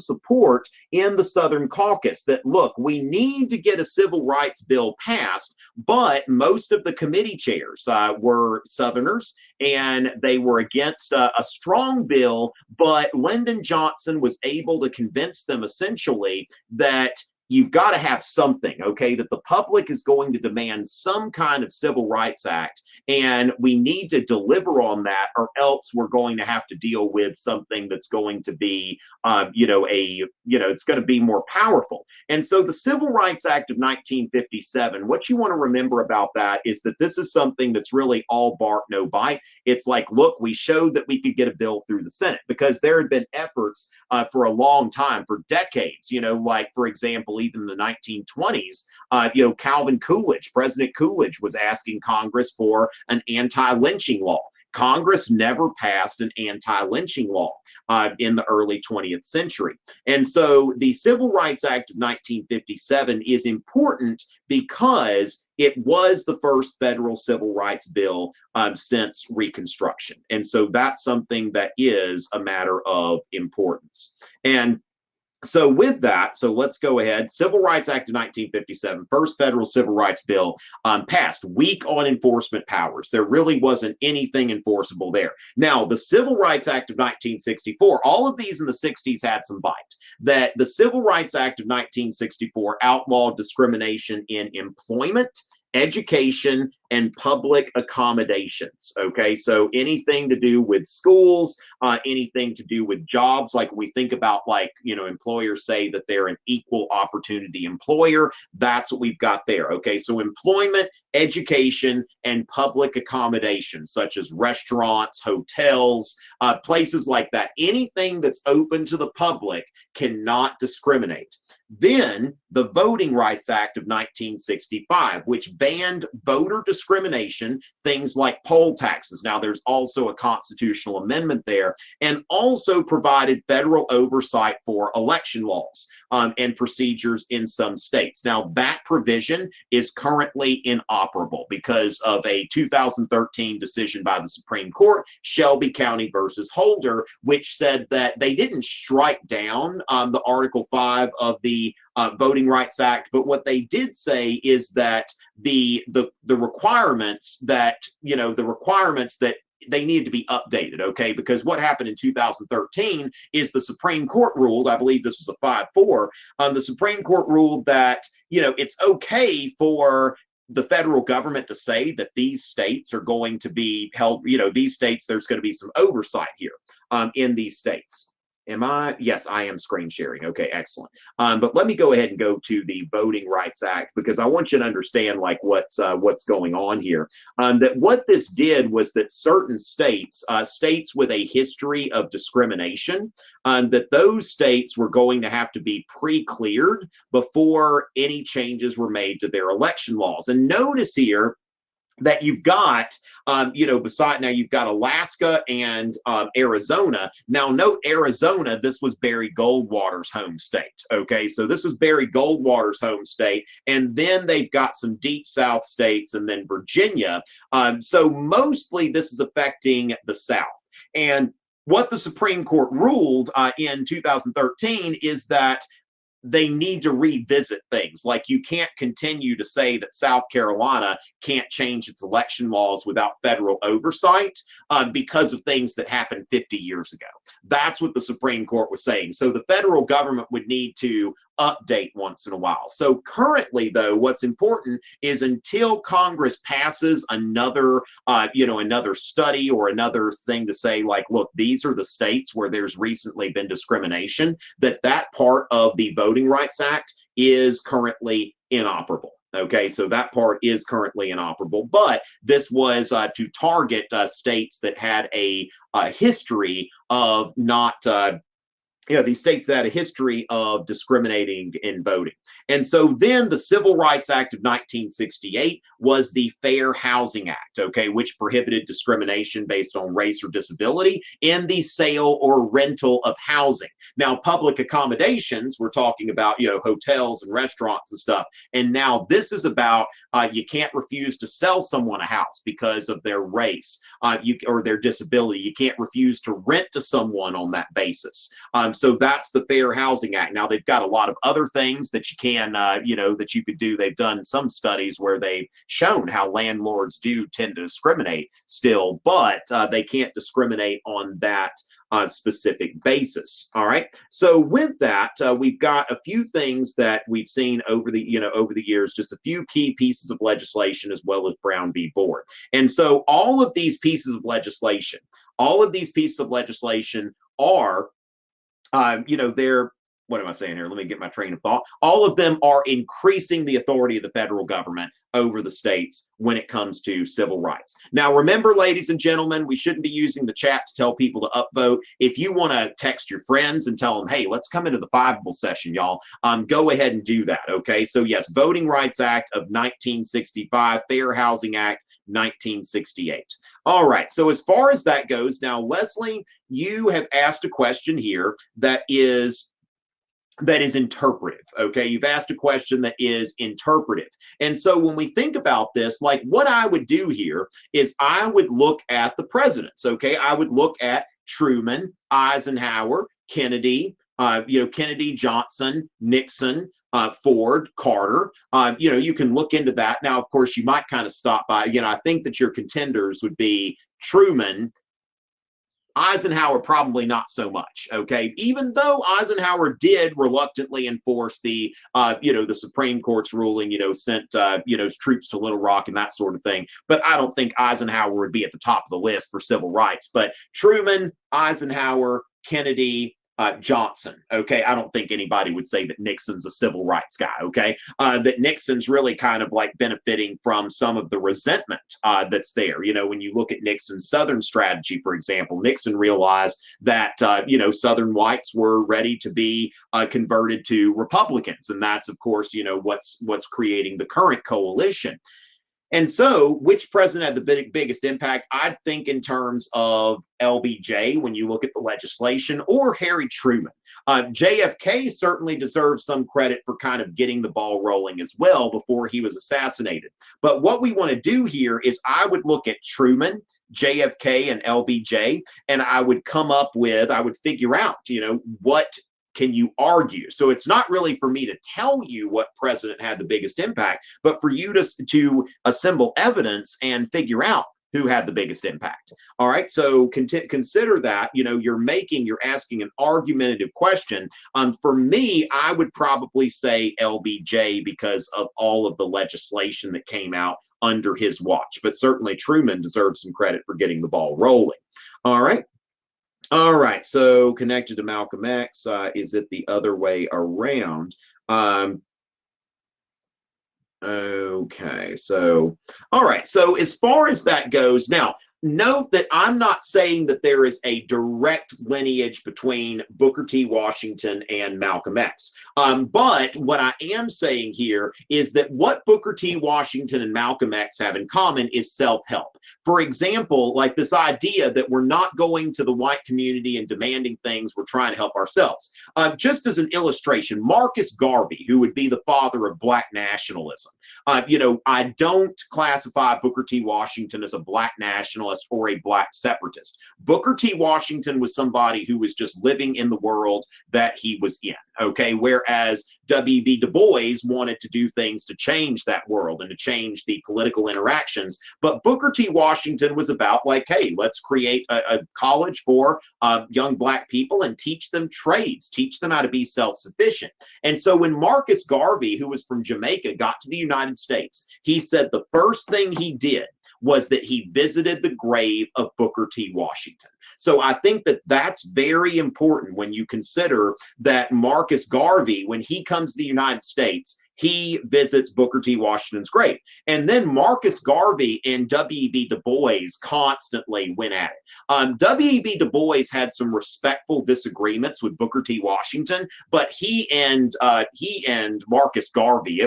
support in the Southern Caucus that, look, we need to get a civil rights bill passed, but most of the committee chairs were Southerners, and they were against a strong bill. But Lyndon Johnson was able to convince them essentially that you've got to have something, okay, that the public is going to demand some kind of civil rights act, and we need to deliver on that, or else we're going to have to deal with something that's going to be, it's going to be more powerful. And so the Civil Rights Act of 1957, what you want to remember about that is that this is something that's really all bark, no bite. It's like, look, we showed that we could get a bill through the Senate, because there had been efforts for a long time, for decades, like, for example, even in the 1920s, Calvin Coolidge, President Coolidge, was asking Congress for an anti-lynching law. Congress never passed an anti-lynching law in the early 20th century. And so the Civil Rights Act of 1957 is important because it was the first federal civil rights bill since Reconstruction. And so that's something that is a matter of importance. And so with that, so let's go ahead. Civil Rights Act of 1957, first federal civil rights bill, passed, weak on enforcement powers. There really wasn't anything enforceable there. Now, the Civil Rights Act of 1964, all of these in the 60s had some bite. That the Civil Rights Act of 1964 outlawed discrimination in employment, education, and public accommodations. Okay, so anything to do with schools, anything to do with jobs, like we think about, like, employers say that they're an equal opportunity employer. That's what we've got there. Okay, so employment, education, and public accommodations, such as restaurants, hotels, places like that. Anything that's open to the public cannot discriminate. Then the Voting Rights Act of 1965, which banned voter discrimination, things like poll taxes. Now, there's also a constitutional amendment there, and also provided federal oversight for election laws and procedures in some states. Now, that provision is currently inoperable because of a 2013 decision by the Supreme Court, Shelby County versus Holder, which said that they didn't strike down the Article 5 of the Voting Rights Act, but what they did say is that the requirements that they needed to be updated, okay? Because what happened in 2013 is the Supreme Court ruled, I believe this was a 5-4, the Supreme Court ruled that, it's okay for the federal government to say that these states are going to be held, these states, there's going to be some oversight here in these states. Am I? Yes, I am screen sharing. Okay, excellent. But let me go ahead and go to the Voting Rights Act, because I want you to understand, like, what's going on here. That what this did was that certain states, states with a history of discrimination, that those states were going to have to be pre-cleared before any changes were made to their election laws. And notice here that you've got, now you've got Alaska and Arizona. Now, note Arizona, this was Barry Goldwater's home state. Okay, so this was Barry Goldwater's home state. And then they've got some deep South states, and then Virginia. So mostly this is affecting the South. And what the Supreme Court ruled in 2013 is that they need to revisit things. Like, you can't continue to say that South Carolina can't change its election laws without federal oversight because of things that happened 50 years ago. That's what the Supreme Court was saying. So the federal government would need to update once in a while. So currently, though, what's important is until Congress passes another, another study or another thing to say, like, look, these are the states where there's recently been discrimination, that part of the Voting Rights Act is currently inoperable. Okay, so that part is currently inoperable, but this was to target states that had a history of not these states that had a history of discriminating in voting. And so then the Civil Rights Act of 1968 was the Fair Housing Act, okay, which prohibited discrimination based on race or disability in the sale or rental of housing. Now, public accommodations, we're talking about, hotels and restaurants and stuff. And now this is about you can't refuse to sell someone a house because of their race or their disability. You can't refuse to rent to someone on that basis. So that's the Fair Housing Act. Now they've got a lot of other things that you can, that you could do. They've done some studies where they've shown how landlords do tend to discriminate still, but they can't discriminate on that specific basis. All right. So with that, we've got a few things that we've seen over the years, just a few key pieces of legislation, as well as Brown v. Board. And so all of these pieces of legislation are, they're, what am I saying here? Let me get my train of thought. All of them are increasing the authority of the federal government over the states when it comes to civil rights. Now, remember, ladies and gentlemen, we shouldn't be using the chat to tell people to upvote. If you want to text your friends and tell them, hey, let's come into the Fiveable session, y'all, go ahead and do that, okay? So yes, Voting Rights Act of 1965, Fair Housing Act 1968. All right, so as far as that goes, now, Leslie, you have asked a question here that is interpretive, okay? You've asked a question that is interpretive. And so when we think about this, like what I would do here is I would look at the presidents, okay? I would look at Truman, Eisenhower, Kennedy, Kennedy, Johnson, Nixon, Ford, Carter. You can look into that. Now, of course, you might kind of stop by, I think that your contenders would be Truman, Eisenhower, probably not so much, okay? Even though Eisenhower did reluctantly enforce the Supreme Court's ruling, sent, troops to Little Rock and that sort of thing. But I don't think Eisenhower would be at the top of the list for civil rights. But Truman, Eisenhower, Kennedy, Johnson, okay? I don't think anybody would say that Nixon's a civil rights guy, okay? That Nixon's really kind of like benefiting from some of the resentment that's there. When you look at Nixon's Southern strategy, for example, Nixon realized that, Southern whites were ready to be converted to Republicans. And that's, of course, what's creating the current coalition. And so, which president had the biggest impact? I'd think in terms of LBJ when you look at the legislation, or Harry Truman. JFK certainly deserves some credit for kind of getting the ball rolling as well before he was assassinated. But what we want to do here is I would look at Truman, JFK, and LBJ, and I would figure out, what can you argue? So it's not really for me to tell you what president had the biggest impact, but for you to assemble evidence and figure out who had the biggest impact. All right, so consider that, you're asking an argumentative question. For me, I would probably say LBJ because of all of the legislation that came out under his watch, but certainly Truman deserves some credit for getting the ball rolling. All right. All right, so connected to Malcolm X, is it the other way around? Okay, so, all right, so as far as that goes, now, note that I'm not saying that there is a direct lineage between Booker T. Washington and Malcolm X. But what I am saying here is that what Booker T. Washington and Malcolm X have in common is self-help. For example, like this idea that we're not going to the white community and demanding things, we're trying to help ourselves. Just as an illustration, Marcus Garvey, who would be the father of Black nationalism, I don't classify Booker T. Washington as a Black nationalist or a Black separatist. Booker T. Washington was somebody who was just living in the world that he was in, okay? Whereas W.B. Du Bois wanted to do things to change that world and to change the political interactions. But Booker T. Washington was about like, hey, let's create a college for young Black people and teach them trades, teach them how to be self-sufficient. And so when Marcus Garvey, who was from Jamaica, got to the United States, he said the first thing he did was that he visited the grave of Booker T. Washington. So I think that that's very important when you consider that Marcus Garvey, when he comes to the United States, he visits Booker T. Washington's grave. And then Marcus Garvey and W.E.B. Du Bois constantly went at it. W.E.B. Du Bois had some respectful disagreements with Booker T. Washington, but he and Marcus Garvey,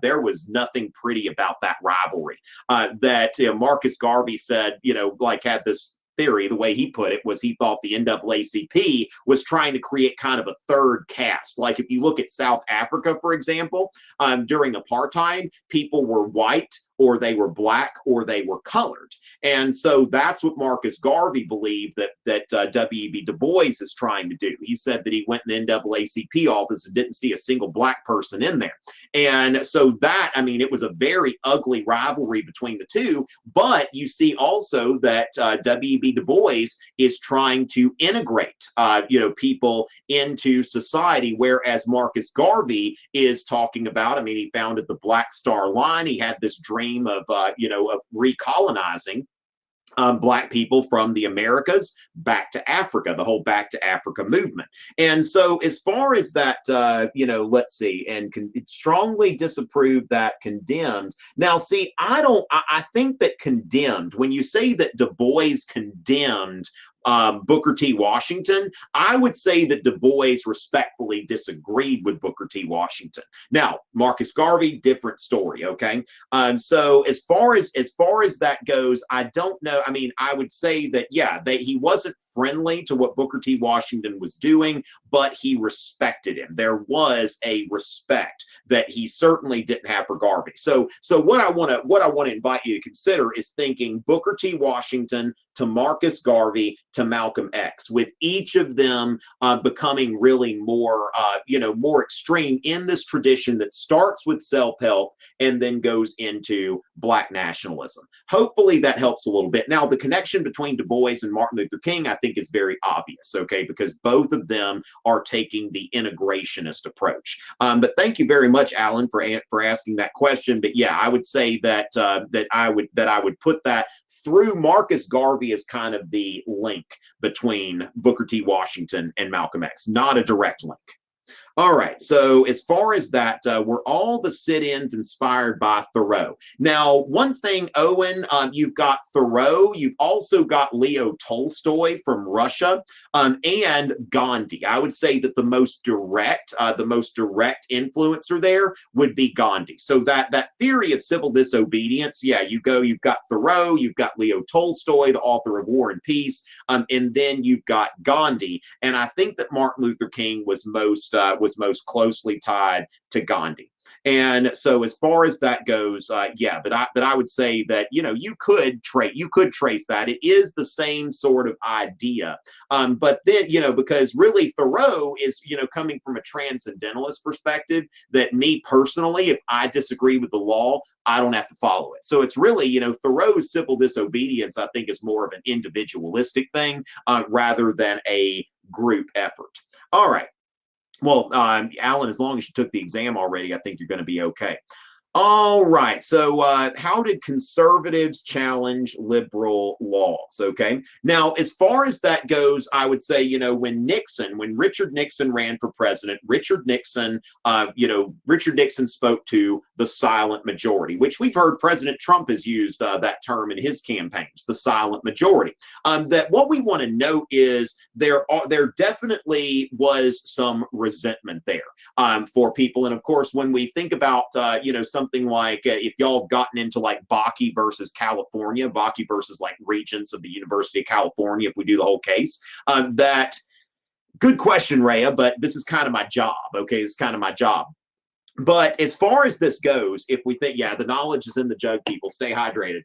there was nothing pretty about that rivalry. Marcus Garvey said, had this theory, the way he put it, was he thought the NAACP was trying to create kind of a third caste. Like if you look at South Africa, for example, during apartheid, people were white or they were black, or they were colored. And so that's what Marcus Garvey believed that W.E.B. Du Bois is trying to do. He said that he went in the NAACP office and didn't see a single black person in there. And so that, I mean, it was a very ugly rivalry between the two. But you see also that W.E.B. Du Bois is trying to integrate, people into society, whereas Marcus Garvey is talking about, I mean, he founded the Black Star Line. He had this dream of, of recolonizing black people from the Americas back to Africa, the whole back to Africa movement. And so as far as that, let's see, and it's strongly disapproved that condemned. Now, see, I think that condemned, when you say that Du Bois condemned Booker T. Washington, I would say that Du Bois respectfully disagreed with Booker T. Washington. Now, Marcus Garvey, different story, okay? So as far as that goes, I don't know. I mean, I would say that, yeah, he wasn't friendly to what Booker T. Washington was doing, but he respected him. There was a respect that he certainly didn't have for Garvey. So what I want to invite you to consider is thinking Booker T. Washington to Marcus Garvey to Malcolm X, with each of them becoming really more, more extreme in this tradition that starts with self-help and then goes into Black nationalism. Hopefully that helps a little bit. Now, the connection between Du Bois and Martin Luther King, I think, is very obvious, okay, because both of them are taking the integrationist approach. But thank you very much, Alan, for asking that question. But yeah, I would say that I would put that through Marcus Garvey as kind of the link between Booker T. Washington and Malcolm X, not a direct link. All right, so as far as that, were all the sit-ins inspired by Thoreau? Now, one thing, Owen, you've got Thoreau, you've also got Leo Tolstoy from Russia, and Gandhi. I would say that the most direct influencer there would be Gandhi. So that theory of civil disobedience, yeah, you've got Thoreau, you've got Leo Tolstoy, the author of War and Peace, and then you've got Gandhi. And I think that Martin Luther King was most closely tied to Gandhi. And so as far as that goes, yeah, but I would say that, you could trace that. It is the same sort of idea. But then, because really Thoreau is, coming from a transcendentalist perspective, that me personally, if I disagree with the law, I don't have to follow it. So it's really, Thoreau's civil disobedience, I think, is more of an individualistic thing rather than a group effort. All right. Well, Alan, as long as you took the exam already, I think you're going to be okay. All right. So how did conservatives challenge liberal laws? Okay. Now, as far as that goes, I would say, when Richard Nixon ran for president, Richard Nixon spoke to the silent majority, which we've heard President Trump has used that term in his campaigns, the silent majority. That what we want to note is there definitely was some resentment there for people. And of course, when we think about, something like if y'all have gotten into like Bakke versus California, Bakke versus like regents of the University of California, if we do the whole case, good question, Rhea, but this is kind of my job. Okay, it's kind of my job. But as far as this goes, if we think, yeah, the knowledge is in the jug, people, stay hydrated.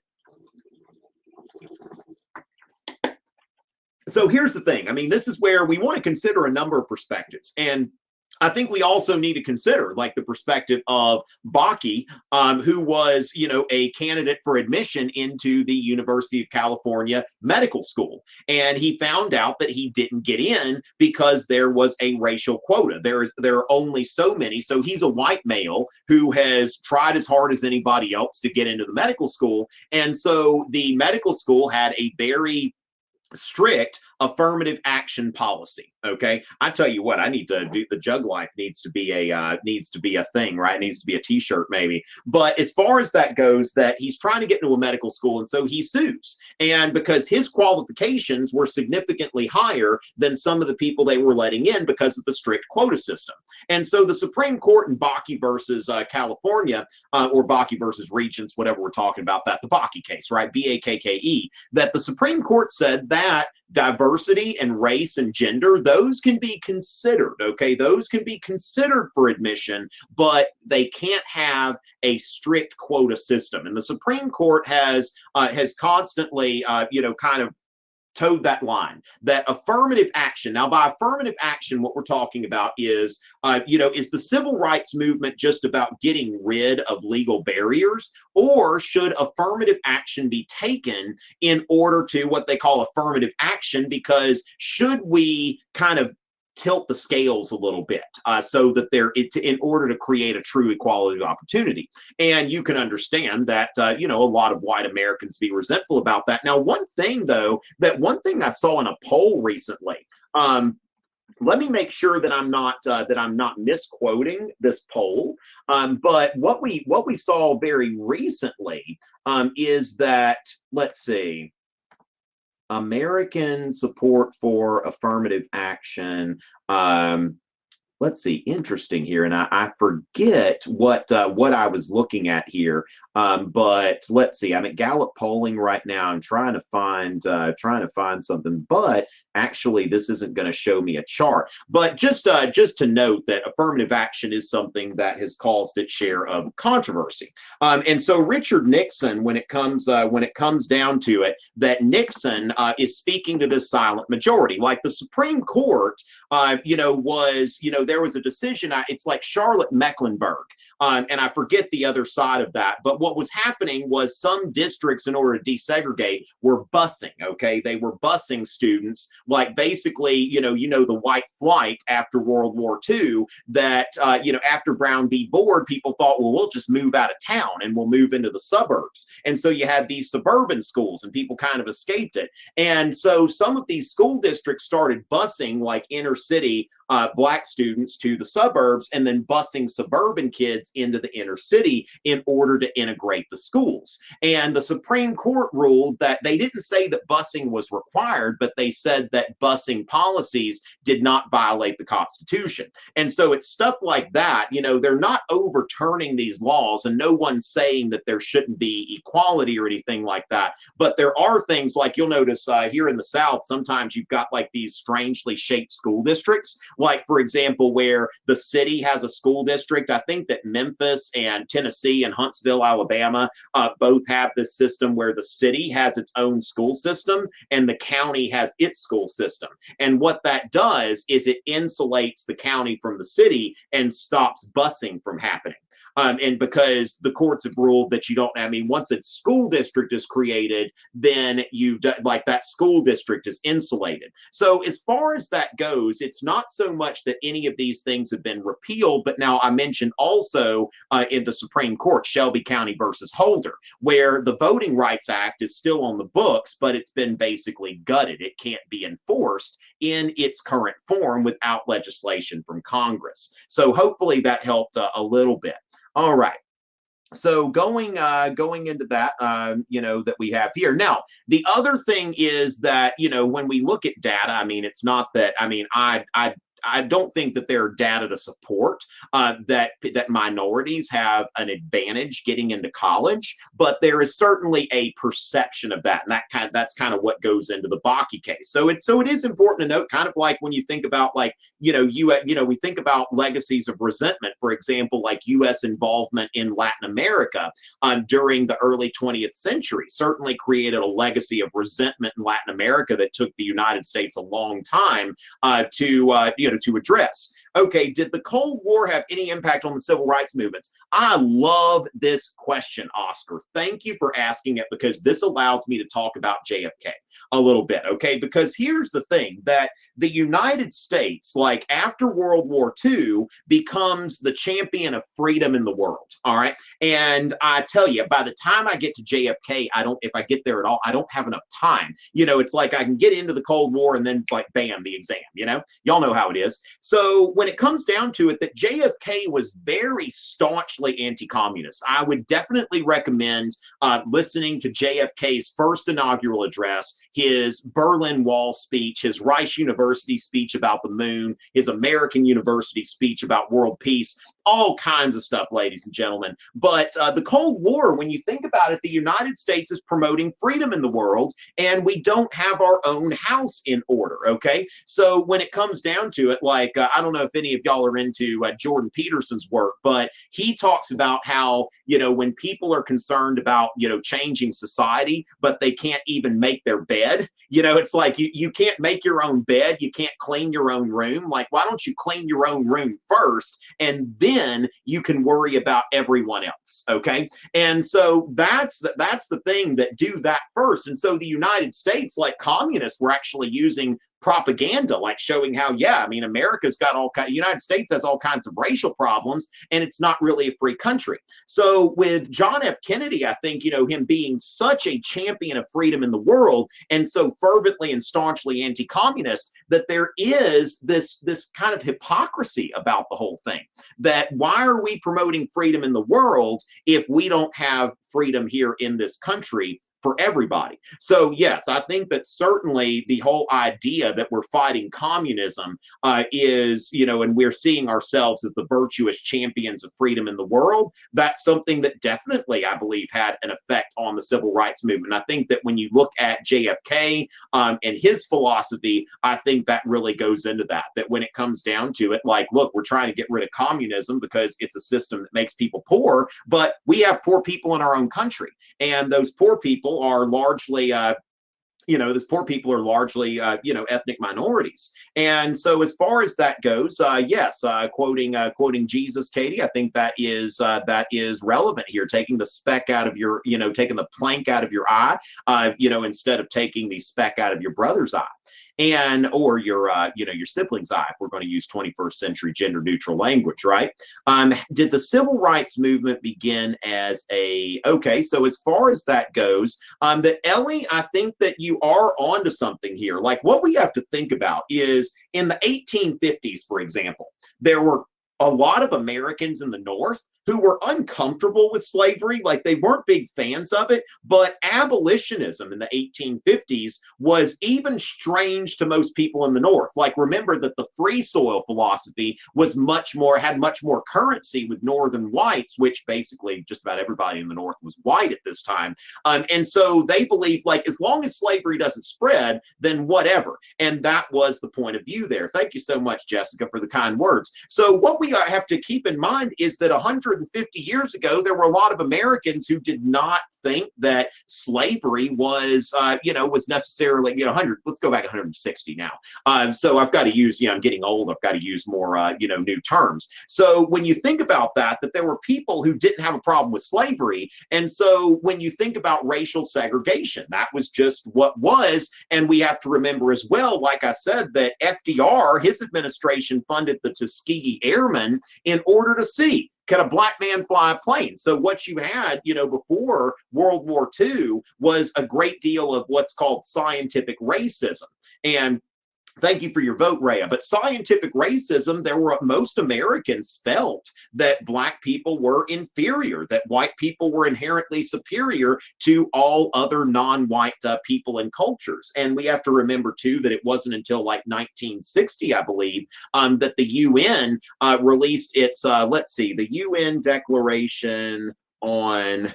So here's the thing. I mean, this is where we want to consider a number of perspectives. And I think we also need to consider like the perspective of Bakke, who was, a candidate for admission into the University of California Medical School. And he found out that he didn't get in because there was a racial quota. There are only so many. So he's a white male who has tried as hard as anybody else to get into the medical school. And so the medical school had a very strict affirmative action policy. Okay, I tell you what, I need to do. The Jug Life needs to be a thing, right? It needs to be a T-shirt, maybe. But as far as that goes, that he's trying to get into a medical school, and so he sues. And because his qualifications were significantly higher than some of the people they were letting in because of the strict quota system. And so the Supreme Court in Bakke versus California, or Bakke versus Regents, whatever we're talking about, that the Bakke case, right? Bakke, that the Supreme Court said that diversity and race and gender, those can be considered, okay? Those can be considered for admission, but they can't have a strict quota system. And the Supreme Court has constantly, kind of towed that line, that affirmative action. Now, by affirmative action, what we're talking about is, is the civil rights movement just about getting rid of legal barriers, or should affirmative action be taken in order to what they call affirmative action? Because should we kind of tilt the scales a little bit so that in order to create a true equality of opportunity? And you can understand that, a lot of white Americans be resentful about that. Now, one thing I saw in a poll recently, let me make sure that I'm not misquoting this poll. But what we saw very recently is that, let's see, American support for affirmative action. Let's see, interesting here, and I forget what I was looking at here. But let's see, I'm at Gallup polling right now. I'm trying to find something, but actually this isn't going to show me a chart. But just to note that affirmative action is something that has caused its share of controversy. And so Richard Nixon, when it comes down to it, that Nixon is speaking to this silent majority. Like the Supreme Court, there was a decision. It's like Charlotte Mecklenburg, and I forget the other side of that. But what was happening was some districts, in order to desegregate, were busing. Okay, they were busing students, like basically, the white flight after World War II. That after Brown v. Board, people thought, well, we'll just move out of town and we'll move into the suburbs. And so you had these suburban schools, and people kind of escaped it. And so some of these school districts started busing like inner city Black students to the suburbs, and then busing suburban kids into the inner city in order to integrate the schools. And the Supreme Court ruled that they didn't say that busing was required, but they said that busing policies did not violate the Constitution. And so it's stuff like that. They're not overturning these laws, and no one's saying that there shouldn't be equality or anything like that. But there are things like, you'll notice here in the South, sometimes you've got like these strangely shaped school districts. Like, for example, where the city has a school district. I think that Memphis and Tennessee and Huntsville, Alabama, both have this system where the city has its own school system and the county has its school system. And what that does is it insulates the county from the city and stops busing from happening. And because the courts have ruled that once a school district is created, then that school district is insulated. So as far as that goes, it's not so much that any of these things have been repealed, but now I mentioned also in the Supreme Court, Shelby County versus Holder, where the Voting Rights Act is still on the books, but it's been basically gutted. It can't be enforced in its current form without legislation from Congress. So hopefully that helped a little bit. All right. So going into that, that we have here. Now, the other thing is that, when we look at data, it's not that, I don't think that there are data to support that minorities have an advantage getting into college, but there is certainly a perception of that, and that's kind of what goes into the Bakke case. So it is important to note, kind of like when you think about we think about legacies of resentment, for example, like U.S. involvement in Latin America during the early 20th century certainly created a legacy of resentment in Latin America that took the United States a long time to address. Okay, did the Cold War have any impact on the civil rights movements? I love this question, Oscar. Thank you for asking it, because this allows me to talk about JFK a little bit, okay? Because here's the thing, that the United States, like after World War II, becomes the champion of freedom in the world, all right? And I tell you, by the time I get to JFK, if I get there at all, I don't have enough time. It's like I can get into the Cold War and then like, bam, the exam, y'all know how it is. So when it comes down to it, that JFK was very staunchly anti-communist. I would definitely recommend listening to JFK's first inaugural address, his Berlin Wall speech, his Rice University speech about the moon, his American University speech about world peace. all kinds of stuff, ladies and gentlemen. But the Cold War, when you think about it, the United States is promoting freedom in the world, and we don't have our own house in order, okay? So when it comes down to it, like, I don't know if any of y'all are into Jordan Peterson's work, but he talks about how, you know, when people are concerned about, you know, changing society, but they can't even make their bed, you know, it's like you can't make your own bed, you can't clean your own room. Like, why don't you clean your own room first, and then you can worry about everyone else, okay? And so that's the thing, that do that first. And so the United States, like communists, were actually using propaganda, like showing how, yeah, I mean, America's got all kinds, United States has all kinds of racial problems, and it's not really a free country. So with John F. Kennedy, I think, you know, him being such a champion of freedom in the world, and so fervently and staunchly anti-communist, that there is this kind of hypocrisy about the whole thing. That why are we promoting freedom in the world if we don't have freedom here in this country for everybody? So yes, I think that certainly the whole idea that we're fighting communism is, you know, and we're seeing ourselves as the virtuous champions of freedom in the world, that's something that definitely, I believe, had an effect on the civil rights movement. I think that when you look at JFK and his philosophy, I think that really goes into that, that when it comes down to it, like, look, we're trying to get rid of communism because it's a system that makes people poor, but we have poor people in our own country, and those poor people are largely you know, those poor people are largely, you know, ethnic minorities. And so as far as that goes, yes, quoting Jesus, Katie, I think that is relevant here, taking the speck out of your, you know, taking the plank out of your eye, you know, instead of taking the speck out of your brother's eye. And or your you know, your sibling's eye, if we're going to use 21st century gender neutral language, right? Did the civil rights movement begin as a, okay, so as far as that goes, that Ellie, I think that you are onto something here. Like, what we have to think about is in the 1850s, for example, there were a lot of Americans in the North who were uncomfortable with slavery, like they weren't big fans of it, but abolitionism in the 1850s was even strange to most people in the North. Like, remember that the free soil philosophy was had much more currency with Northern whites, which basically just about everybody in the North was white at this time. And so they believed, like, as long as slavery doesn't spread, then whatever. And that was the point of view there. Thank you so much, Jessica, for the kind words. So what we have to keep in mind is that 150 years ago, there were a lot of Americans who did not think that slavery was, you know, was necessarily, you know, 100. Let's go back 160 now. So I've got to use, you know, I'm getting old. I've got to use more, you know, new terms. So when you think about that there were people who didn't have a problem with slavery, and so when you think about racial segregation, that was just what was. And we have to remember as well, like I said, that FDR, his administration funded the Tuskegee Airmen in order to see, can a black man fly a plane? So what you had, you know, before World War II was a great deal of what's called scientific racism. And thank you for your vote, Rhea. But scientific racism, most Americans felt that black people were inferior, that white people were inherently superior to all other non-white people and cultures. And we have to remember, too, that it wasn't until like 1960, I believe, that the UN released its, let's see, the UN Declaration on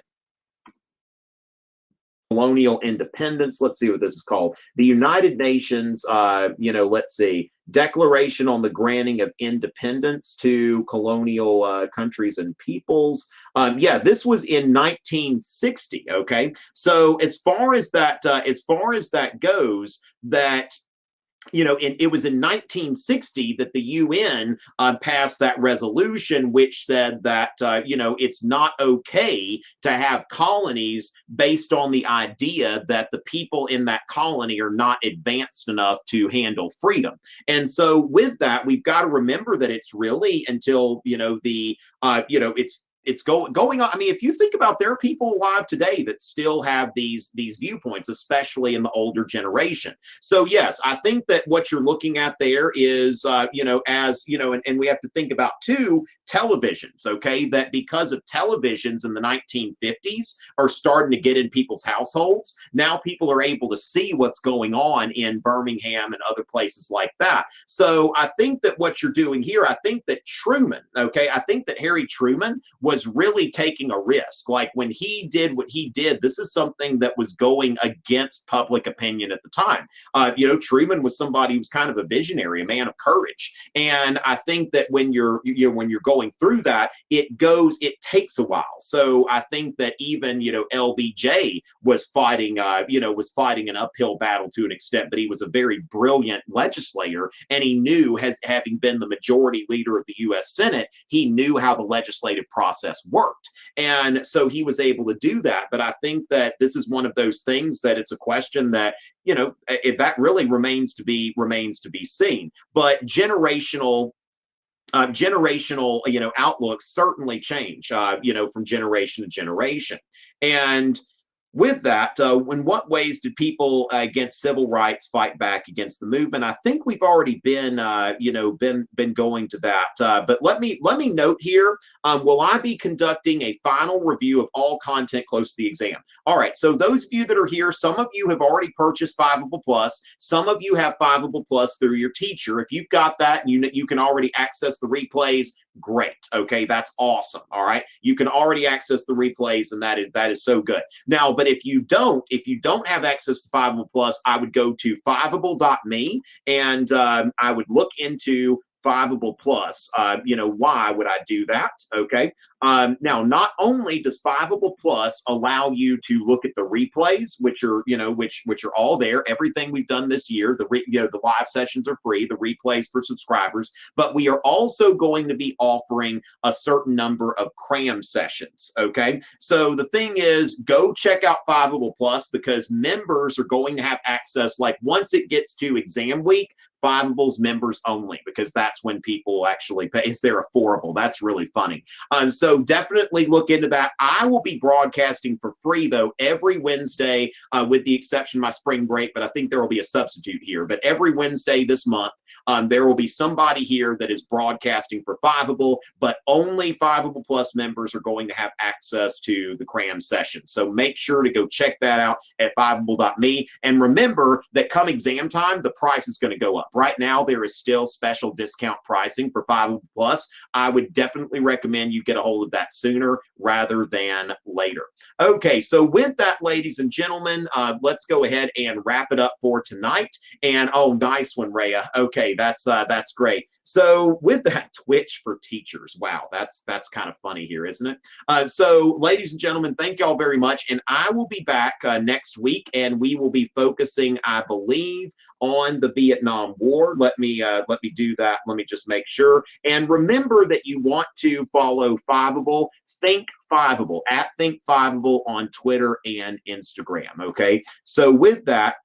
Colonial Independence. Let's see what this is called. The United Nations, you know, let's see, Declaration on the Granting of Independence to Colonial Countries and Peoples. Yeah, this was in 1960. Okay, so as far as that goes, that, you know, it was in 1960 that the UN passed that resolution, which said that, you know, it's not okay to have colonies based on the idea that the people in that colony are not advanced enough to handle freedom. And so with that, we've got to remember that it's really until, you know, the, you know, it's going on. I mean, if you think about, there are people alive today that still have these viewpoints, especially in the older generation. So yes, I think that what you're looking at there is, as you know, and we have to think about too, televisions. Okay, that because of televisions in the 1950s are starting to get in people's households. Now people are able to see what's going on in Birmingham and other places like that. So I think that what you're doing here, I think that Truman, okay, I think that Harry Truman was really taking a risk. Like when he did what he did, this is something that was going against public opinion at the time. Truman was somebody who was kind of a visionary, a man of courage. And I think that when you're going through that, it takes a while. So I think that even, LBJ was fighting an uphill battle to an extent, but he was a very brilliant legislator, and he knew, having been the majority leader of the U.S. Senate, he knew how the legislative process worked. And so he was able to do that. But I think that this is one of those things that it's a question that, if that really remains to be seen. But generational outlooks certainly change, from generation to generation. And with that, in what ways did people against civil rights fight back against the movement? I think we've already been going to that. But let me note here: will I be conducting a final review of all content close to the exam? All right. So those of you that are here, some of you have already purchased Fiveable Plus. Some of you have Fiveable Plus through your teacher. If you've got that, and you can already access the replays. Great. Okay, that's awesome. All right, you can already access the replays, and that is so good. Now, but if you don't have access to Fiveable Plus, I would go to fiveable.me, and I would look into Fiveable Plus. Why would I do that? Okay. Now, not only does Fiveable Plus allow you to look at the replays, which are all there, everything we've done this year, the live sessions are free, the replays for subscribers, but we are also going to be offering a certain number of cram sessions. Okay. So the thing is, go check out Fiveable Plus, because members are going to have access, like once it gets to exam week, Fiveable's members only, because that's when people actually pay. They're affordable. That's really funny. So definitely look into that. I will be broadcasting for free, though, every Wednesday, with the exception of my spring break, but I think there will be a substitute here. But every Wednesday this month, there will be somebody here that is broadcasting for Fiveable, but only Fiveable Plus members are going to have access to the cram session. So make sure to go check that out at fiveable.me. And remember that come exam time, the price is going to go up. Right now, there is still special discount pricing for Fiveable Plus. I would definitely recommend you get a hold of that sooner rather than later. Okay, so with that, ladies and gentlemen, let's go ahead and wrap it up for tonight. And oh, nice one, Rhea. Okay, that's great. So with that, Twitch for teachers. Wow, that's kind of funny here, isn't it? So, ladies and gentlemen, thank y'all very much, and I will be back next week, and we will be focusing, I believe, on the Vietnam War. Let me do that. Let me just make sure. And remember that you want to follow Fiveable, Think Fiveable, at Think Fiveable on Twitter and Instagram. Okay. So with that,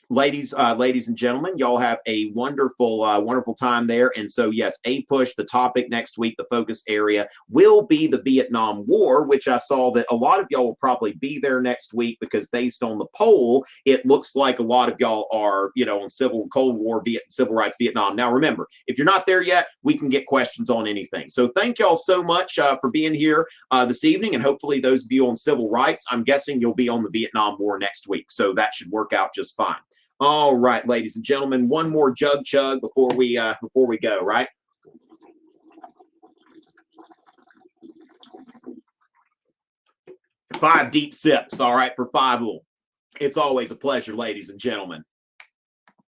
ladies and gentlemen, y'all have a wonderful time there. And so yes, APUSH, the topic next week, the focus area will be the Vietnam War, which I saw that a lot of y'all will probably be there next week, because based on the poll, it looks like a lot of y'all are, on Cold War, civil rights, Vietnam. Now remember, if you're not there yet, we can get questions on anything. So thank y'all so much for being here this evening, and hopefully those of you on civil rights, I'm guessing you'll be on the Vietnam War next week. So that should work out just fine. All right, ladies and gentlemen, one more chug before we go, right? Five deep sips, all right, for Fiveable. It's always a pleasure, ladies and gentlemen.